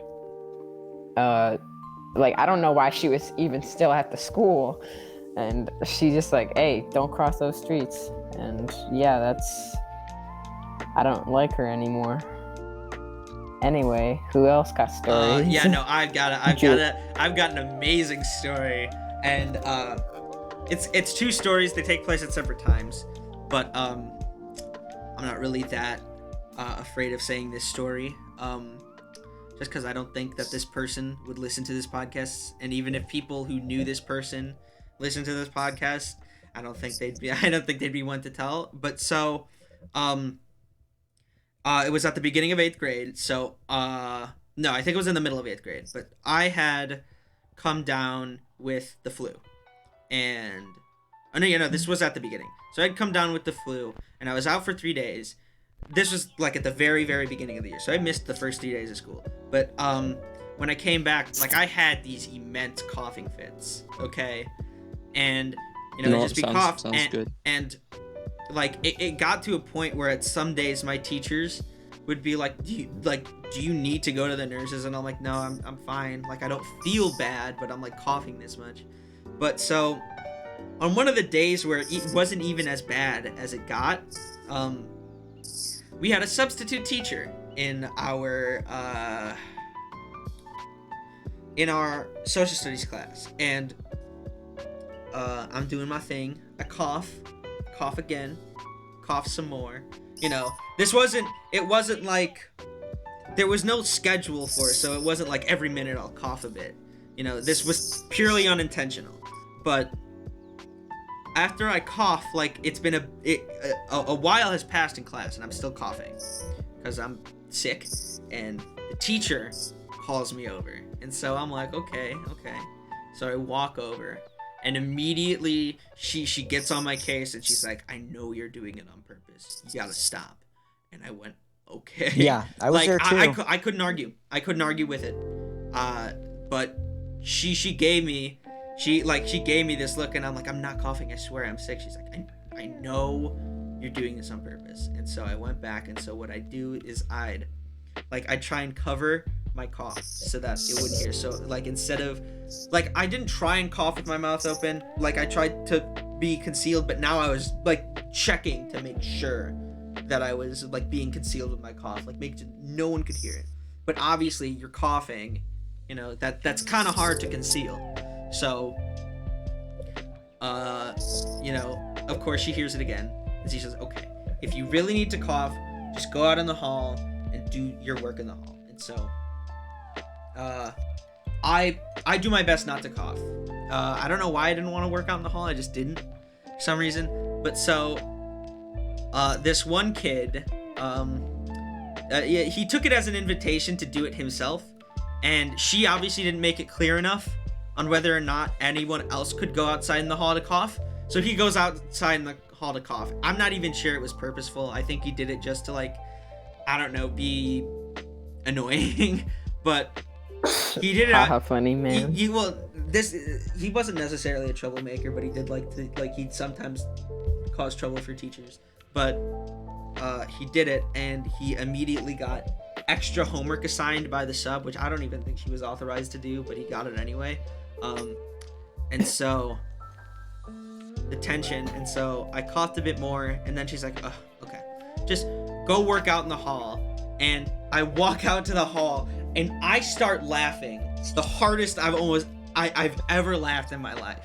like, I don't know why she was even still at the school, and she just like, hey, don't cross those streets. And yeah, I don't like her anymore. Anyway, who else got stories? Yeah, no, I've got an amazing story, and it's two stories. They take place at separate times, but I'm not really that afraid of saying this story, just because I don't think that this person would listen to this podcast, and even if people who knew this person listen to this podcast, I don't think they'd be one to tell. But so, it was at the beginning of 8th grade. So, no, I think it was in the middle of 8th grade. But I had come down with the flu. And, this was at the beginning. So I'd come down with the flu, and I was out for 3 days. This was, like, at the very, very beginning of the year. So I missed the first 3 days of school. But, when I came back, like, I had these immense coughing fits, okay? And, it'd just be cough. Sounds good. And like, it got to a point where at some days my teachers would be like, do you need to go to the nurses? And I'm like, no, I'm fine. Like, I don't feel bad, but I'm like coughing this much. But so on one of the days where it wasn't even as bad as it got, we had a substitute teacher in our social studies class, and I'm doing my thing. I cough again, cough some more. It wasn't like there was no schedule for it, so it wasn't like every minute I'll cough a bit. This was purely unintentional. But after I cough, like, it's been a while has passed in class, and I'm still coughing because I'm sick, and the teacher calls me over, and so I'm like, okay. So I walk over. And immediately she gets on my case, and she's like, I know you're doing it on purpose. You gotta stop. And I went, okay. Yeah, I was there too. I couldn't argue. I couldn't argue with it. But she gave me this look, and I'm like, I'm not coughing. I swear I'm sick. She's like, I know you're doing this on purpose. And so I went back, and so what I do is I'd try and cover my cough so that it wouldn't hear. So, like, instead of, like, I didn't try and cough with my mouth open. Like, I tried to be concealed, but now I was, like, checking to make sure that I was, like, being concealed with my cough, like, no one could hear it. But obviously you're coughing, that's kind of hard to conceal. So, of course she hears it again, and she says, okay, if you really need to cough, just go out in the hall and do your work in the hall. And so I do my best not to cough. I don't know why I didn't want to work out in the hall. I just didn't for some reason. But so this one kid, he took it as an invitation to do it himself, and she obviously didn't make it clear enough on whether or not anyone else could go outside in the hall to cough. So he goes outside in the hall to cough. I'm not even sure it was purposeful. I think he did it just to like, I don't know, be annoying. But he did it. Haha, funny man. He wasn't necessarily a troublemaker, but he did he'd sometimes cause trouble for teachers. But he did it, and he immediately got extra homework assigned by the sub, which I don't even think she was authorized to do, but he got it anyway. And so detention, and so I coughed a bit more, and then she's like, oh, okay, just go work out in the hall. And I walk out to the hall, and I start laughing the hardest I've ever laughed in my life.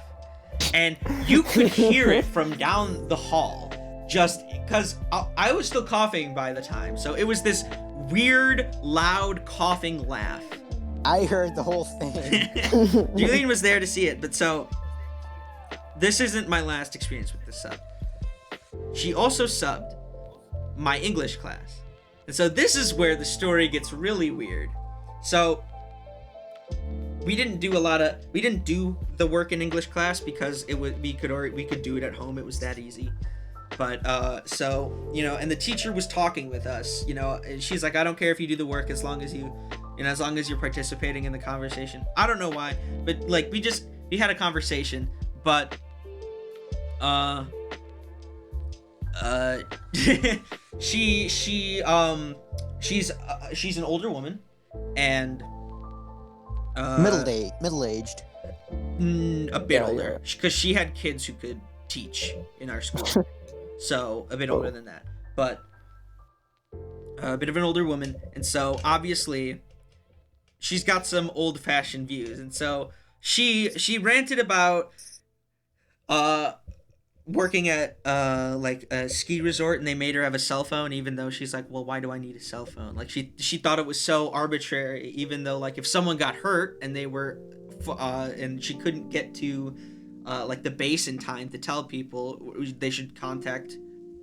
And you could hear it from down the hall, just because I was still coughing by the time, so it was this weird, loud coughing laugh. I heard the whole thing. Julian was there to see it, but so this isn't my last experience with this sub. She also subbed my English class. And so this is where the story gets really weird. So we didn't do the work in English class because we could do it at home. It was that easy. But so, you know, and the teacher was talking with us, you know, and she's like, I don't care if you do the work as long as you're participating in the conversation. I don't know why, but like we had a conversation, but she's an older woman, and middle-aged. A bit older, because she had kids who could teach in our school. So a bit older than that, but a bit of an older woman, and so obviously she's got some old-fashioned views, and so she ranted about working at like a ski resort, and they made her have a cell phone, even though she's like, well, why do I need a cell phone? Like she thought it was so arbitrary, even though like if someone got hurt and they were and she couldn't get to like the base in time to tell people, they should contact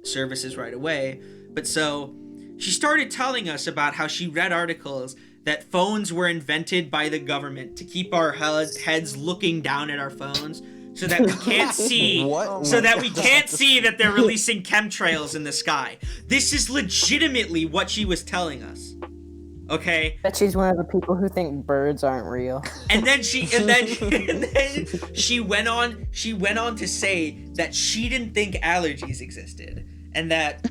services right away. But so she started telling us about how she read articles that phones were invented by the government to keep our heads looking down at our phones, so that we can't see that they're releasing chemtrails in the sky. This is legitimately what she was telling us. Okay? Bet she's one of the people who think birds aren't real. And then she went on to say that she didn't think allergies existed, and that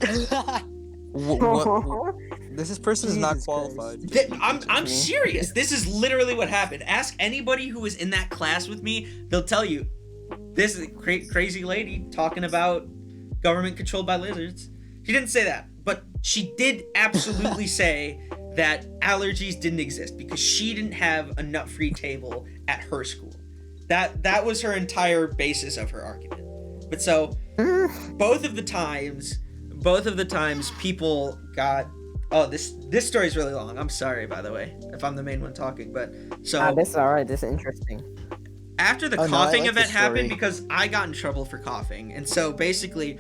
This person is not Jesus qualified. I'm serious. This is literally what happened. Ask anybody who was in that class with me, they'll tell you. This is a crazy lady talking about government controlled by lizards. She didn't say that, but she did absolutely say that allergies didn't exist because she didn't have a nut-free table at her school. That was her entire basis of her argument. But so both of the times people got this story's really long. I'm sorry, by the way, if I'm the main one talking, but so this is alright, this is interesting. After the coughing event happened, because I got in trouble for coughing, and so basically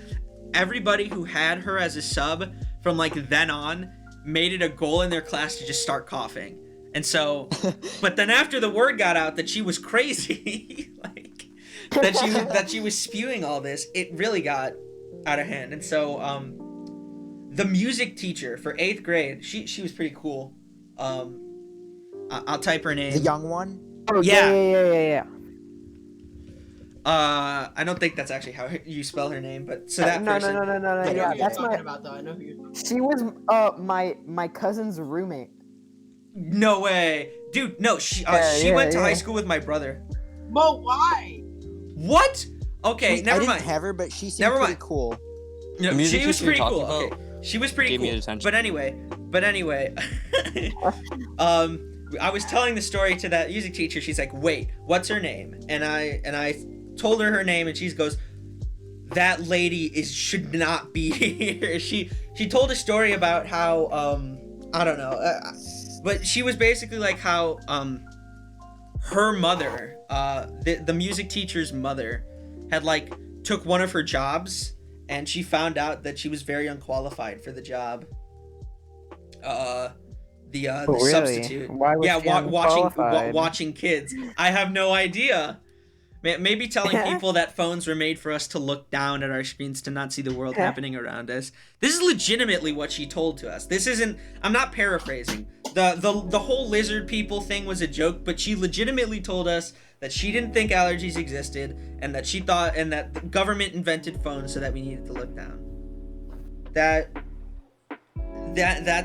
everybody who had her as a sub from like then on made it a goal in their class to just start coughing. And so but then after the word got out that she was crazy, like that she was spewing all this, it really got out of hand. And so the music teacher for 8th grade, she was pretty cool. I'll type her name. The young one? Oh, yeah. I don't think that's actually how you spell her name, but so that person. No. I know Yeah, who you're that's talking about, though. I know who you're talking She was my cousin's roommate. No way, dude. No, she went to high school with my brother. about. Mo, why? What? Okay, never I mind. didn't have her, but she seemed Never pretty mind. cool. No, Music she was teacher pretty you're cool. talking Okay, she was pretty Gave me cool. attention. But anyway, I was telling the story to that music teacher. She's like, "Wait, what's her name?" And I told her name, and she goes, "That lady should not be here." She told a story about how I don't know, but she was basically like how her mother, the music teacher's mother, had like took one of her jobs, and she found out that she was very unqualified for the job. The Really? substitute. Why was she unqualified? Watching kids. I have no idea. Maybe telling people that phones were made for us to look down at our screens to not see the world happening around us. This is legitimately what she told to us. This isn't. I'm not paraphrasing. The whole lizard people thing was a joke, but she legitimately told us that she didn't think allergies existed, and that she thought, and that the government invented phones so that we needed to look down. That's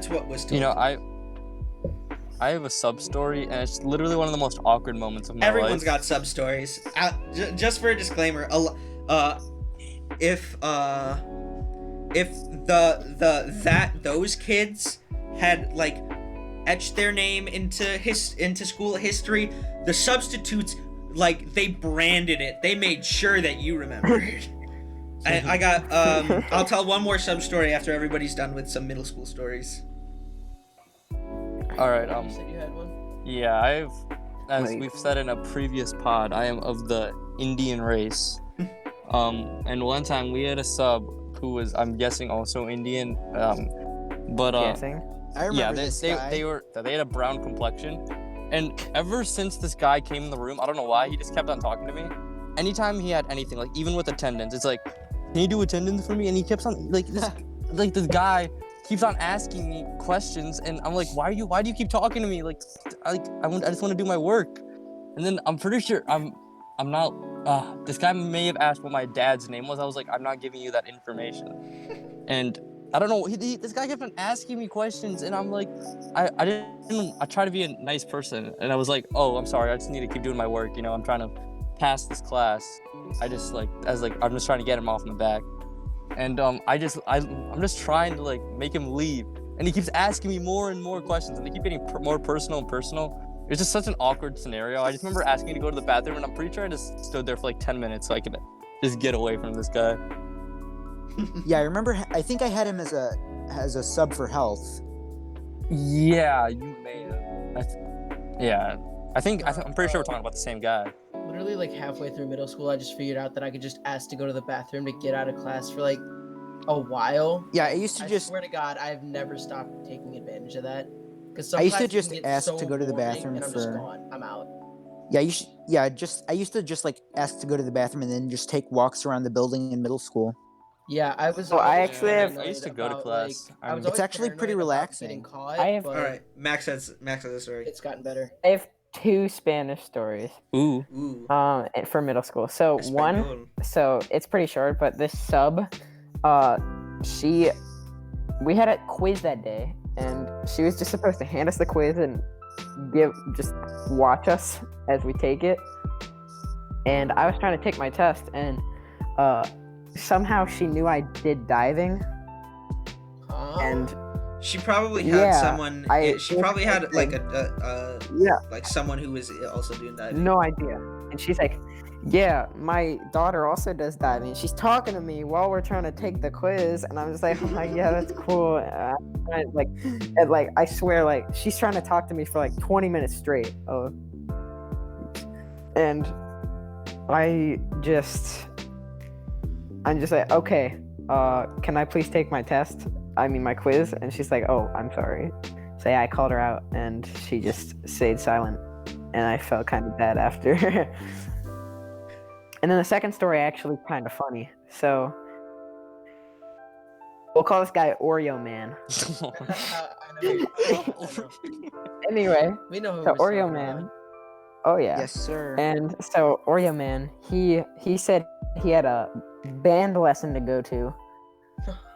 what was told. You know, I have a sub story, and it's literally one of the most awkward moments of my life. Everyone's got sub stories. Just for a disclaimer, if those kids had like etched their name into school history, the substitutes, like, they branded it. They made sure that you remembered. I got I'll tell one more sub story after everybody's done with some middle school stories. All right. You said you had one? Yeah, as Wait. we've said in a previous pod, I am of the Indian race. And one time we had a sub who was, I'm guessing, also Indian. Guessing. I remember Yeah, this they guy. had a brown complexion, and ever since this guy came in the room, I don't know why, he just kept on talking to me. Anytime he had anything, like even with attendance, it's like, can you do attendance for me? And he keeps on like this guy keeps on asking me questions, and I'm like, why do you keep talking to me? I just want to do my work. And then I'm pretty sure I'm not. This guy may have asked what my dad's name was. I was like, I'm not giving you that information. And I don't know. This guy kept on asking me questions, and I'm like, I try to be a nice person, and I was like, oh, I'm sorry. I just need to keep doing my work. You know, I'm trying to pass this class. I'm just trying to get him off my back. And I'm just trying to like make him leave, and he keeps asking me more and more questions, and they keep getting more personal and personal. It's just such an awkward scenario. I just remember asking to go to the bathroom, and I'm pretty sure I just stood there for like 10 minutes so I could just get away from this guy. Yeah, I remember. I think I had him as a sub for health. Yeah, you may have. I'm pretty sure we're talking about the same guy. Literally, like halfway through middle school, I just figured out that I could just ask to go to the bathroom to get out of class for like a while. Yeah, I used to I just. swear to God, I've never stopped taking advantage of that. Because I used to just ask to go to the bathroom and I'm for- just gone. I'm out. Yeah, you should. Yeah, I used to just like ask to go to the bathroom and then just take walks around the building in middle school. Yeah, I was. Oh, I always actually have- I used to go to about, class. Like, I was It's always actually pretty paranoid about relaxing. getting caught, I have- but All right, Max has a story. It's gotten better. I have 2 Spanish stories. Ooh. Ooh. For middle school. So one. Español. So it's pretty short, but this sub, we had a quiz that day, and she was just supposed to hand us the quiz and just watch us as we take it. And I was trying to take my test, and somehow she knew I did diving, and She probably had Yeah, someone. She probably had like yeah, like someone who was also doing diving. no idea. And she's like, yeah, my daughter also does diving. She's talking to me while we're trying to take the quiz, and I'm just like, oh, yeah, that's cool. I swear, like, she's trying to talk to me for like 20 minutes straight. And I'm just like, okay, can I please take my test? I mean, my quiz. And she's like, oh, I'm sorry. So yeah, I called her out, and she just stayed silent, and I felt kind of bad after. And then the second story actually kind of funny. So we'll call this guy Oreo Man. Anyway, We know who so we're Oreo talking Man. about. Oh yeah. Yes, sir. And so Oreo Man, he said he had a band lesson to go to,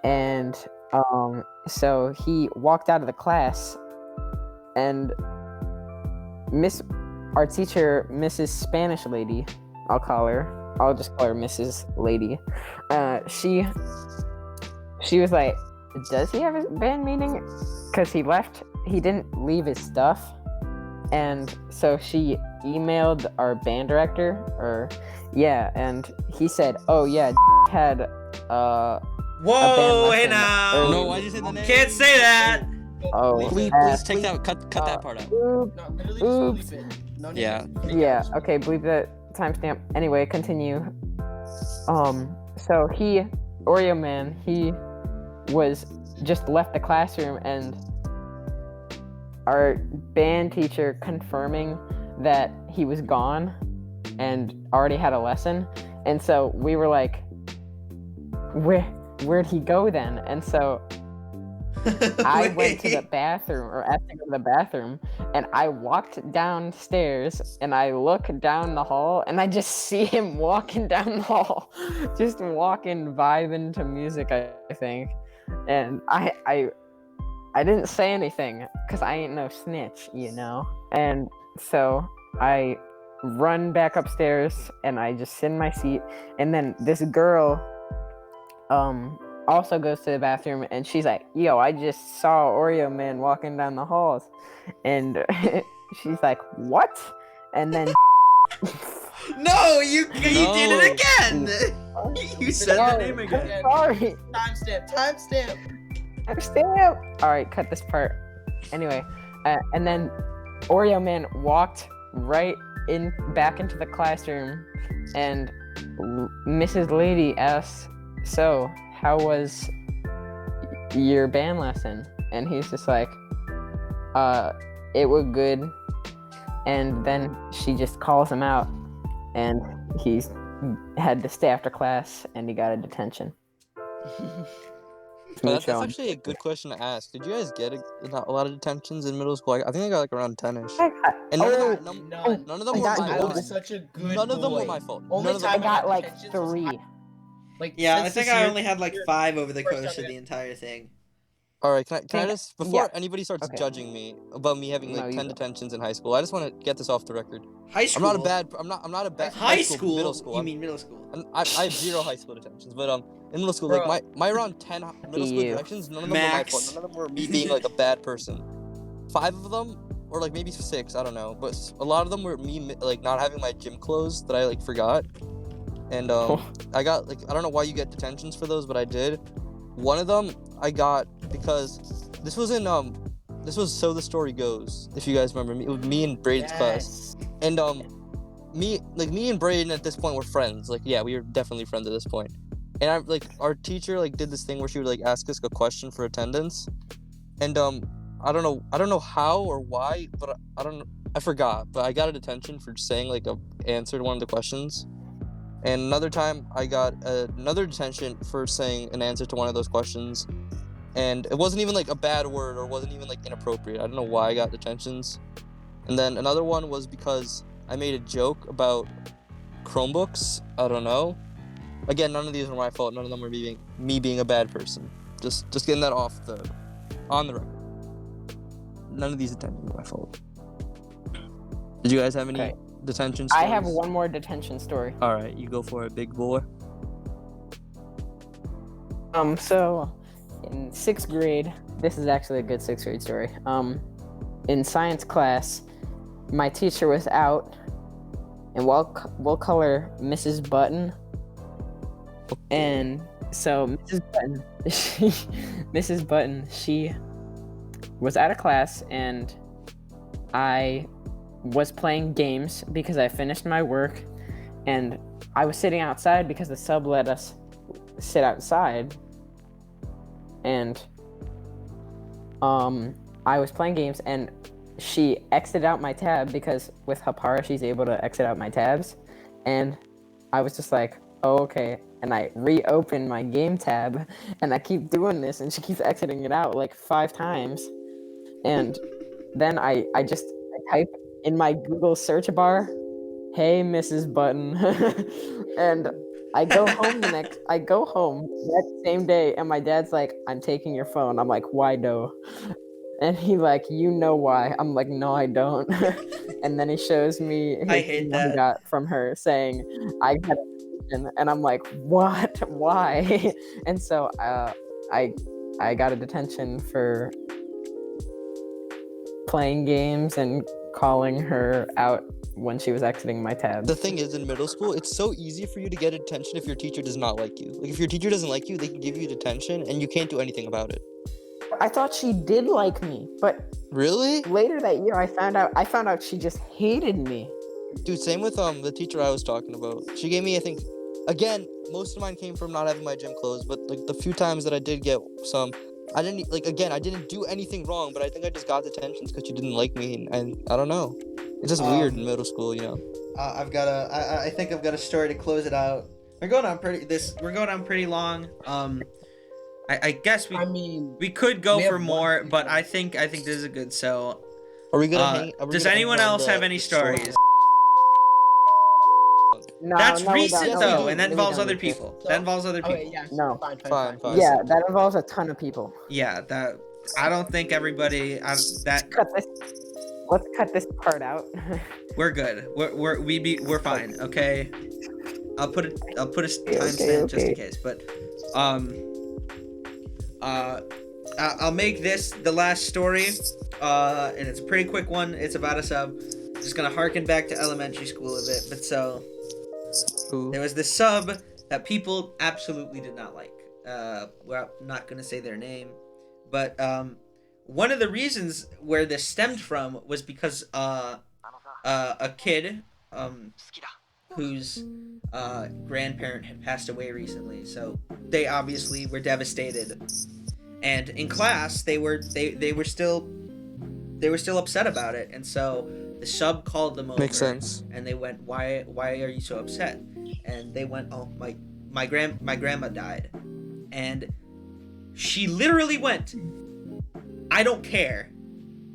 and so he walked out of the class, and our teacher, Mrs. Spanish Lady, I'll call her. I'll just call her Mrs. Lady. She was like, "Does he have a band meeting?" Because he left. He didn't leave his stuff, and so she emailed our band director, and he said, "Oh yeah, had Whoa, hey lesson now. early." No, why'd you say the name? Can't say that. Oh, Please take that. Cut that part out. Oop. No, literally Oops. just bleep it. No need Yeah. to freak Yeah, out. okay, bleep the timestamp. Anyway, continue. So Oreo Man, he was just left the classroom, and our band teacher confirming that he was gone, and already had a lesson. And so we were like, where'd he go then? And so I went to the bathroom, or asked to go to the bathroom, and I walked downstairs, and I look down the hall, and I just see him walking down the hall, just walking, vibing to music, I think. And I didn't say anything, because I ain't no snitch, you know? And so I run back upstairs, and I just sit in my seat, and then this girl, also goes to the bathroom, and she's like, yo, I just saw Oreo Man walking down the halls. And she's like, what? And then No, you did it again. You said the name again. sorry, Timestamp. all right, cut this part. Anyway, and then Oreo Man walked back into the classroom, and Mrs. Lady asked, so how was your band lesson? And he's just like, it was good. And then she just calls him out, and he's had to stay after class, and he got a detention. That's actually a good question to ask. Did you guys get a lot of detentions in middle school? I think I got like around 10ish. And none of them were my I fault. was such a good None of them boy. were my fault. Only None of them time I got had like detentions was 3. Like, Yeah, I since think this I year- only had like 5 over the First course time of I- the entire thing. All right, can I Yeah. just before Yeah. anybody starts Okay. judging me about me having No, like you 10 go. detentions in high school, I just want to get this off the record. High I'm school. not a bad. I'm not a bad. High school. Middle school. You mean middle school? I have 0 high school detentions, but in middle school, Bro. like my around 10 middle school You. detentions, none of them were my Max. fault. None of them were me being like a bad person. 5 of them, or like maybe 6, I don't know, but a lot of them were me like not having my gym clothes that I like forgot, and I got like I don't know why you get detentions for those, but I did. One of them I got because this was So the Story Goes, if you guys remember. It was me and Braden's class. Yes. And me and Braden at this point were friends. Like, yeah, we were definitely friends at this point. And I like our teacher like did this thing where she would like ask us a question for attendance. And I don't know how or why, but I forgot. But I got a detention for saying like a answer to one of the questions. And another time I got another detention for saying an answer to one of those questions. And it wasn't even like a bad word, or wasn't even like inappropriate. I don't know why I got detentions. And then another one was because I made a joke about Chromebooks. I don't know. Again, none of these were my fault. None of them were me being a bad person. Just getting that on the record. None of these detentions were my fault. Did you guys have any Okay. detention I stories? have one more detention story. All right, you go for it, big boy. So in 6th grade, this is actually a good 6th grade story. In science class, my teacher was out, and we'll call her Mrs. Button. And so Mrs. Button, she was out of class, and I was playing games because I finished my work, and I was sitting outside because the sub let us sit outside. And I was playing games, and she exited out my tab because with Hapara she's able to exit out my tabs, and I was just like, oh, okay. And I reopened my game tab, and I keep doing this, and she keeps exiting it out like 5 times. And then I type in my Google search bar, hey Mrs. Button. And I go home that same day, and my dad's like, I'm taking your phone. I'm like, why though? And he like, you know why? I'm like, no, I don't. And then he shows me I his hate email he that. got from her saying I got a detention, and I'm like, what? Why? And so I got a detention for playing games and calling her out when she was exiting my tabs. The thing is, in middle school, it's so easy for you to get a detention if your teacher does not like you. Like, if your teacher doesn't like you, they can give you detention, and you can't do anything about it. I thought she did like me, but Really? later that year I found out she just hated me. Dude, same with the teacher I was talking about. She gave me, I think, again, most of mine came from not having my gym clothes, but like the few times that I did get some, I didn't do anything wrong, but I think I just got detentions because she didn't like me, and I don't know. It's just weird in middle school, you know. I think I've got a story to close it out. We're going on pretty long. I guess I mean, we could go we have for one more, thing but left. I think this is a good. So, Are we gonna hang? Are we does gonna end anyone on else the have any story? stories? No, That's no, we recent don't. No, though, we and that do. involves We other don't. people. So- That involves other people. Okay, yeah. No. Fine. Fine. Yeah, that involves a ton of people. Yeah, that I don't think everybody that Cut this. Let's cut this part out. we're good. We're fine. Okay. I'll put a timestamp just in case, but I'll make this the last story, and it's a pretty quick one. It's about a sub. Just gonna harken back to elementary school a bit, but so Ooh. there was this sub that people absolutely did not like. Well, I'm not gonna say their name, but one of the reasons where this stemmed from was because a kid whose grandparent had passed away recently, so they obviously were devastated. And in class, they were still upset about it, and so the sub called them over. Makes sense. And they went, "Why are you so upset?" And they went, "Oh, my grandma died," and she literally went, "I don't care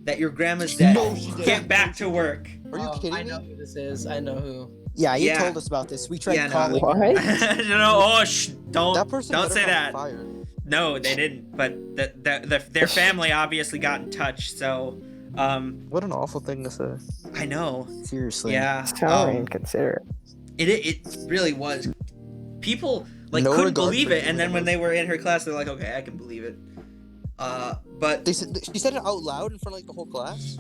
that your grandma's dead. No, she didn't. Get back to work." Are you kidding I know me? who this is. I know who. Yeah, you Yeah. told us about this. We tried Yeah, no. calling. What? No, don't That person don't better say not that. be fired. No, they didn't. But their family obviously got in touch. So, What an awful thing to say. I know. Seriously. Yeah. Sorry, inconsiderate. It really was. People like No couldn't regard believe for it, and then human when they were in her class, they're like, "Okay, I can believe it." But She said it out loud in front of like the whole class.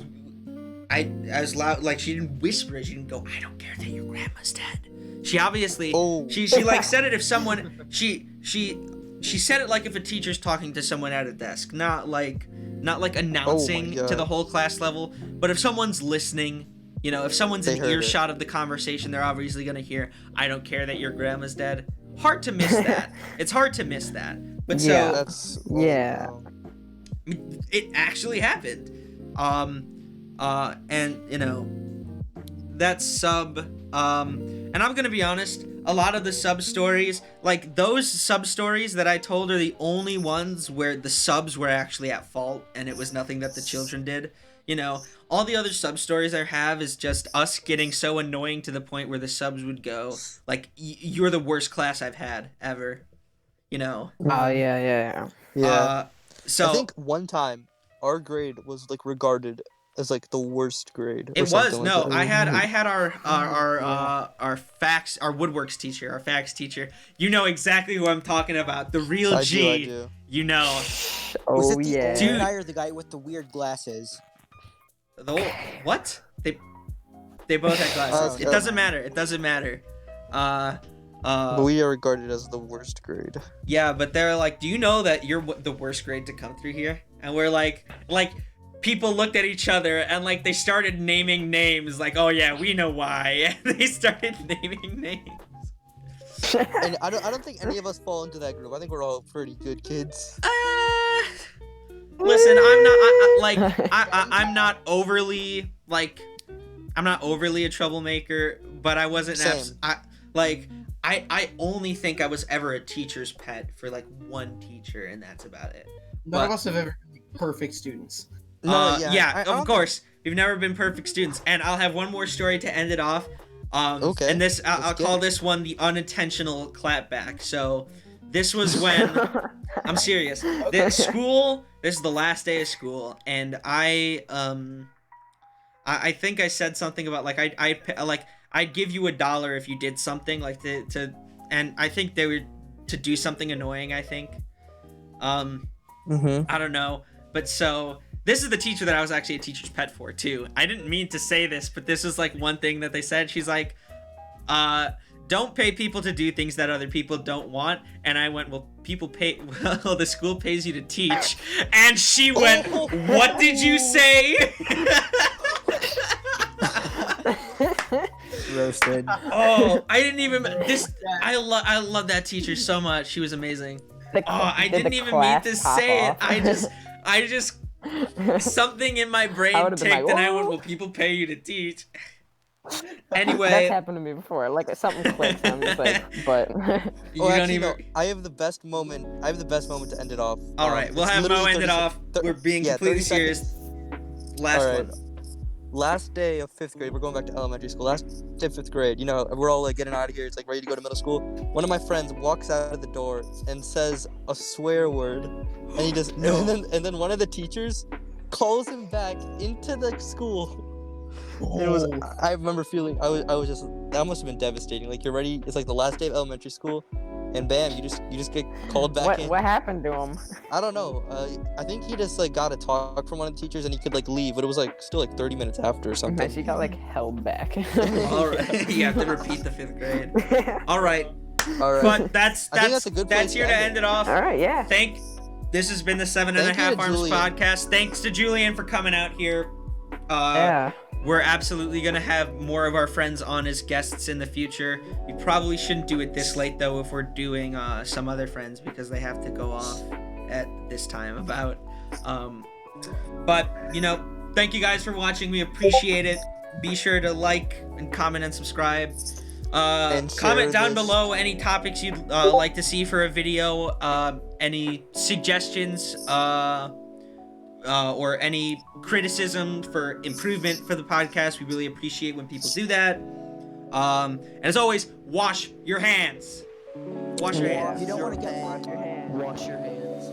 I was loud, like she didn't whisper it. She didn't go, "I don't care that your grandma's dead." She obviously, Oh. she like said it if someone, she said it like if a teacher's talking to someone at a desk, not like announcing God. to the whole class level, but if someone's listening, you know, if someone's They in heard it. earshot of the conversation, they're obviously gonna hear, "I don't care that your grandma's dead." Hard to miss that. It's hard to miss that. But Yeah. so That's Yeah. wow. it actually happened. And you know, that sub, and I'm gonna be honest, a lot of the sub stories, like those sub stories that I told, are the only ones where the subs were actually at fault and it was nothing that the children did. You know, all the other sub stories I have is just us getting so annoying to the point where the subs would go, like, "You're the worst class I've had ever." You know. Oh yeah. Yeah. So I think one time our grade was like regarded as like the worst grade. or it was something no. like that. I had our woodworks teacher, our fax teacher. You know exactly who I'm talking about. The real I G. do. You know. Was Oh it the yeah. old Dude. guy or the guy with the weird glasses? What? They both had glasses. It no. doesn't matter. It doesn't matter. But we are regarded as the worst grade. Yeah, but they're like, "Do you know that you're the worst grade to come through here?" And we're like people looked at each other and like they started naming names, like, "Oh yeah, we know why." And they started naming names. And I don't think any of us fall into that group. I think we're all pretty good kids. Listen, I'm not overly I'm not overly a troublemaker, but I wasn't. Same. I only think I was ever a teacher's pet for like one teacher, and that's about it. None of But- us have ever been perfect students. Yeah, I of don't course. We've never been perfect students, and I'll have one more story to end it off. Okay, And this, I'll let's call get it. this one the unintentional clapback. So, this was when I'm serious. This is the last day of school, and I think I said something about like I'd give you $1 if you did something like to and I think they were to do something annoying. I think. Mm-hmm. I don't know, but so this is the teacher that I was actually a teacher's pet for too. I didn't mean to say this, but this was like one thing that they said. She's like, don't pay people to do things that other people don't want. And I went, well, well, the school pays you to teach. And she went, what did you say? Roasted. Oh, I didn't even, I love that teacher so much. She was amazing. I didn't even mean to say it. I just something in my brain I would've been ticked, like, and I went, "Whoa." "Well, people pay you to teach." Anyway, That's happened to me before. Like something clicks, and I'm just like, but you Oh, don't actually, even. no. I have the best moment. I have the best moment to end it off. All right, we'll it's have Mo literally end it 30 off. thir- We're being yeah, completely 30 serious. seconds. Last All right. one. Last day of 5th grade. We're going back to elementary school. Last day of 5th grade. You know, we're all like getting out of here. It's like ready to go to middle school. One of my friends walks out of the door and says a swear word, and he just No. and then one of the teachers calls him back into the school. It was. I remember feeling. I was just. That must have been devastating. Like you're ready. It's like the last day of elementary school, and bam, you just get called back in. what happened to him? I don't know. I think he just like got a talk from one of the teachers, and he could like leave, but it was like still like 30 minutes after or Man, something. she got like held back. All right, you have to repeat the 5th grade. All right, All right. but that's I think that's a good place here to to end end it off. All right, yeah. This has been the Seven and a Thank you Half to Arms Julian. podcast. Thanks to Julian for coming out here. Yeah. We're absolutely gonna have more of our friends on as guests in the future. We probably shouldn't do it this late though if we're doing some other friends because they have to go off at this time about. But you know, thank you guys for watching. We appreciate it. Be sure to like and comment and subscribe. And Comment share down this. below any topics you'd like to see for a video. Any suggestions. Or any criticism for improvement for the podcast. We really appreciate when people do that. And as always, wash your hands. Wash your hands. You don't want to Wash get your hands. wash your hands.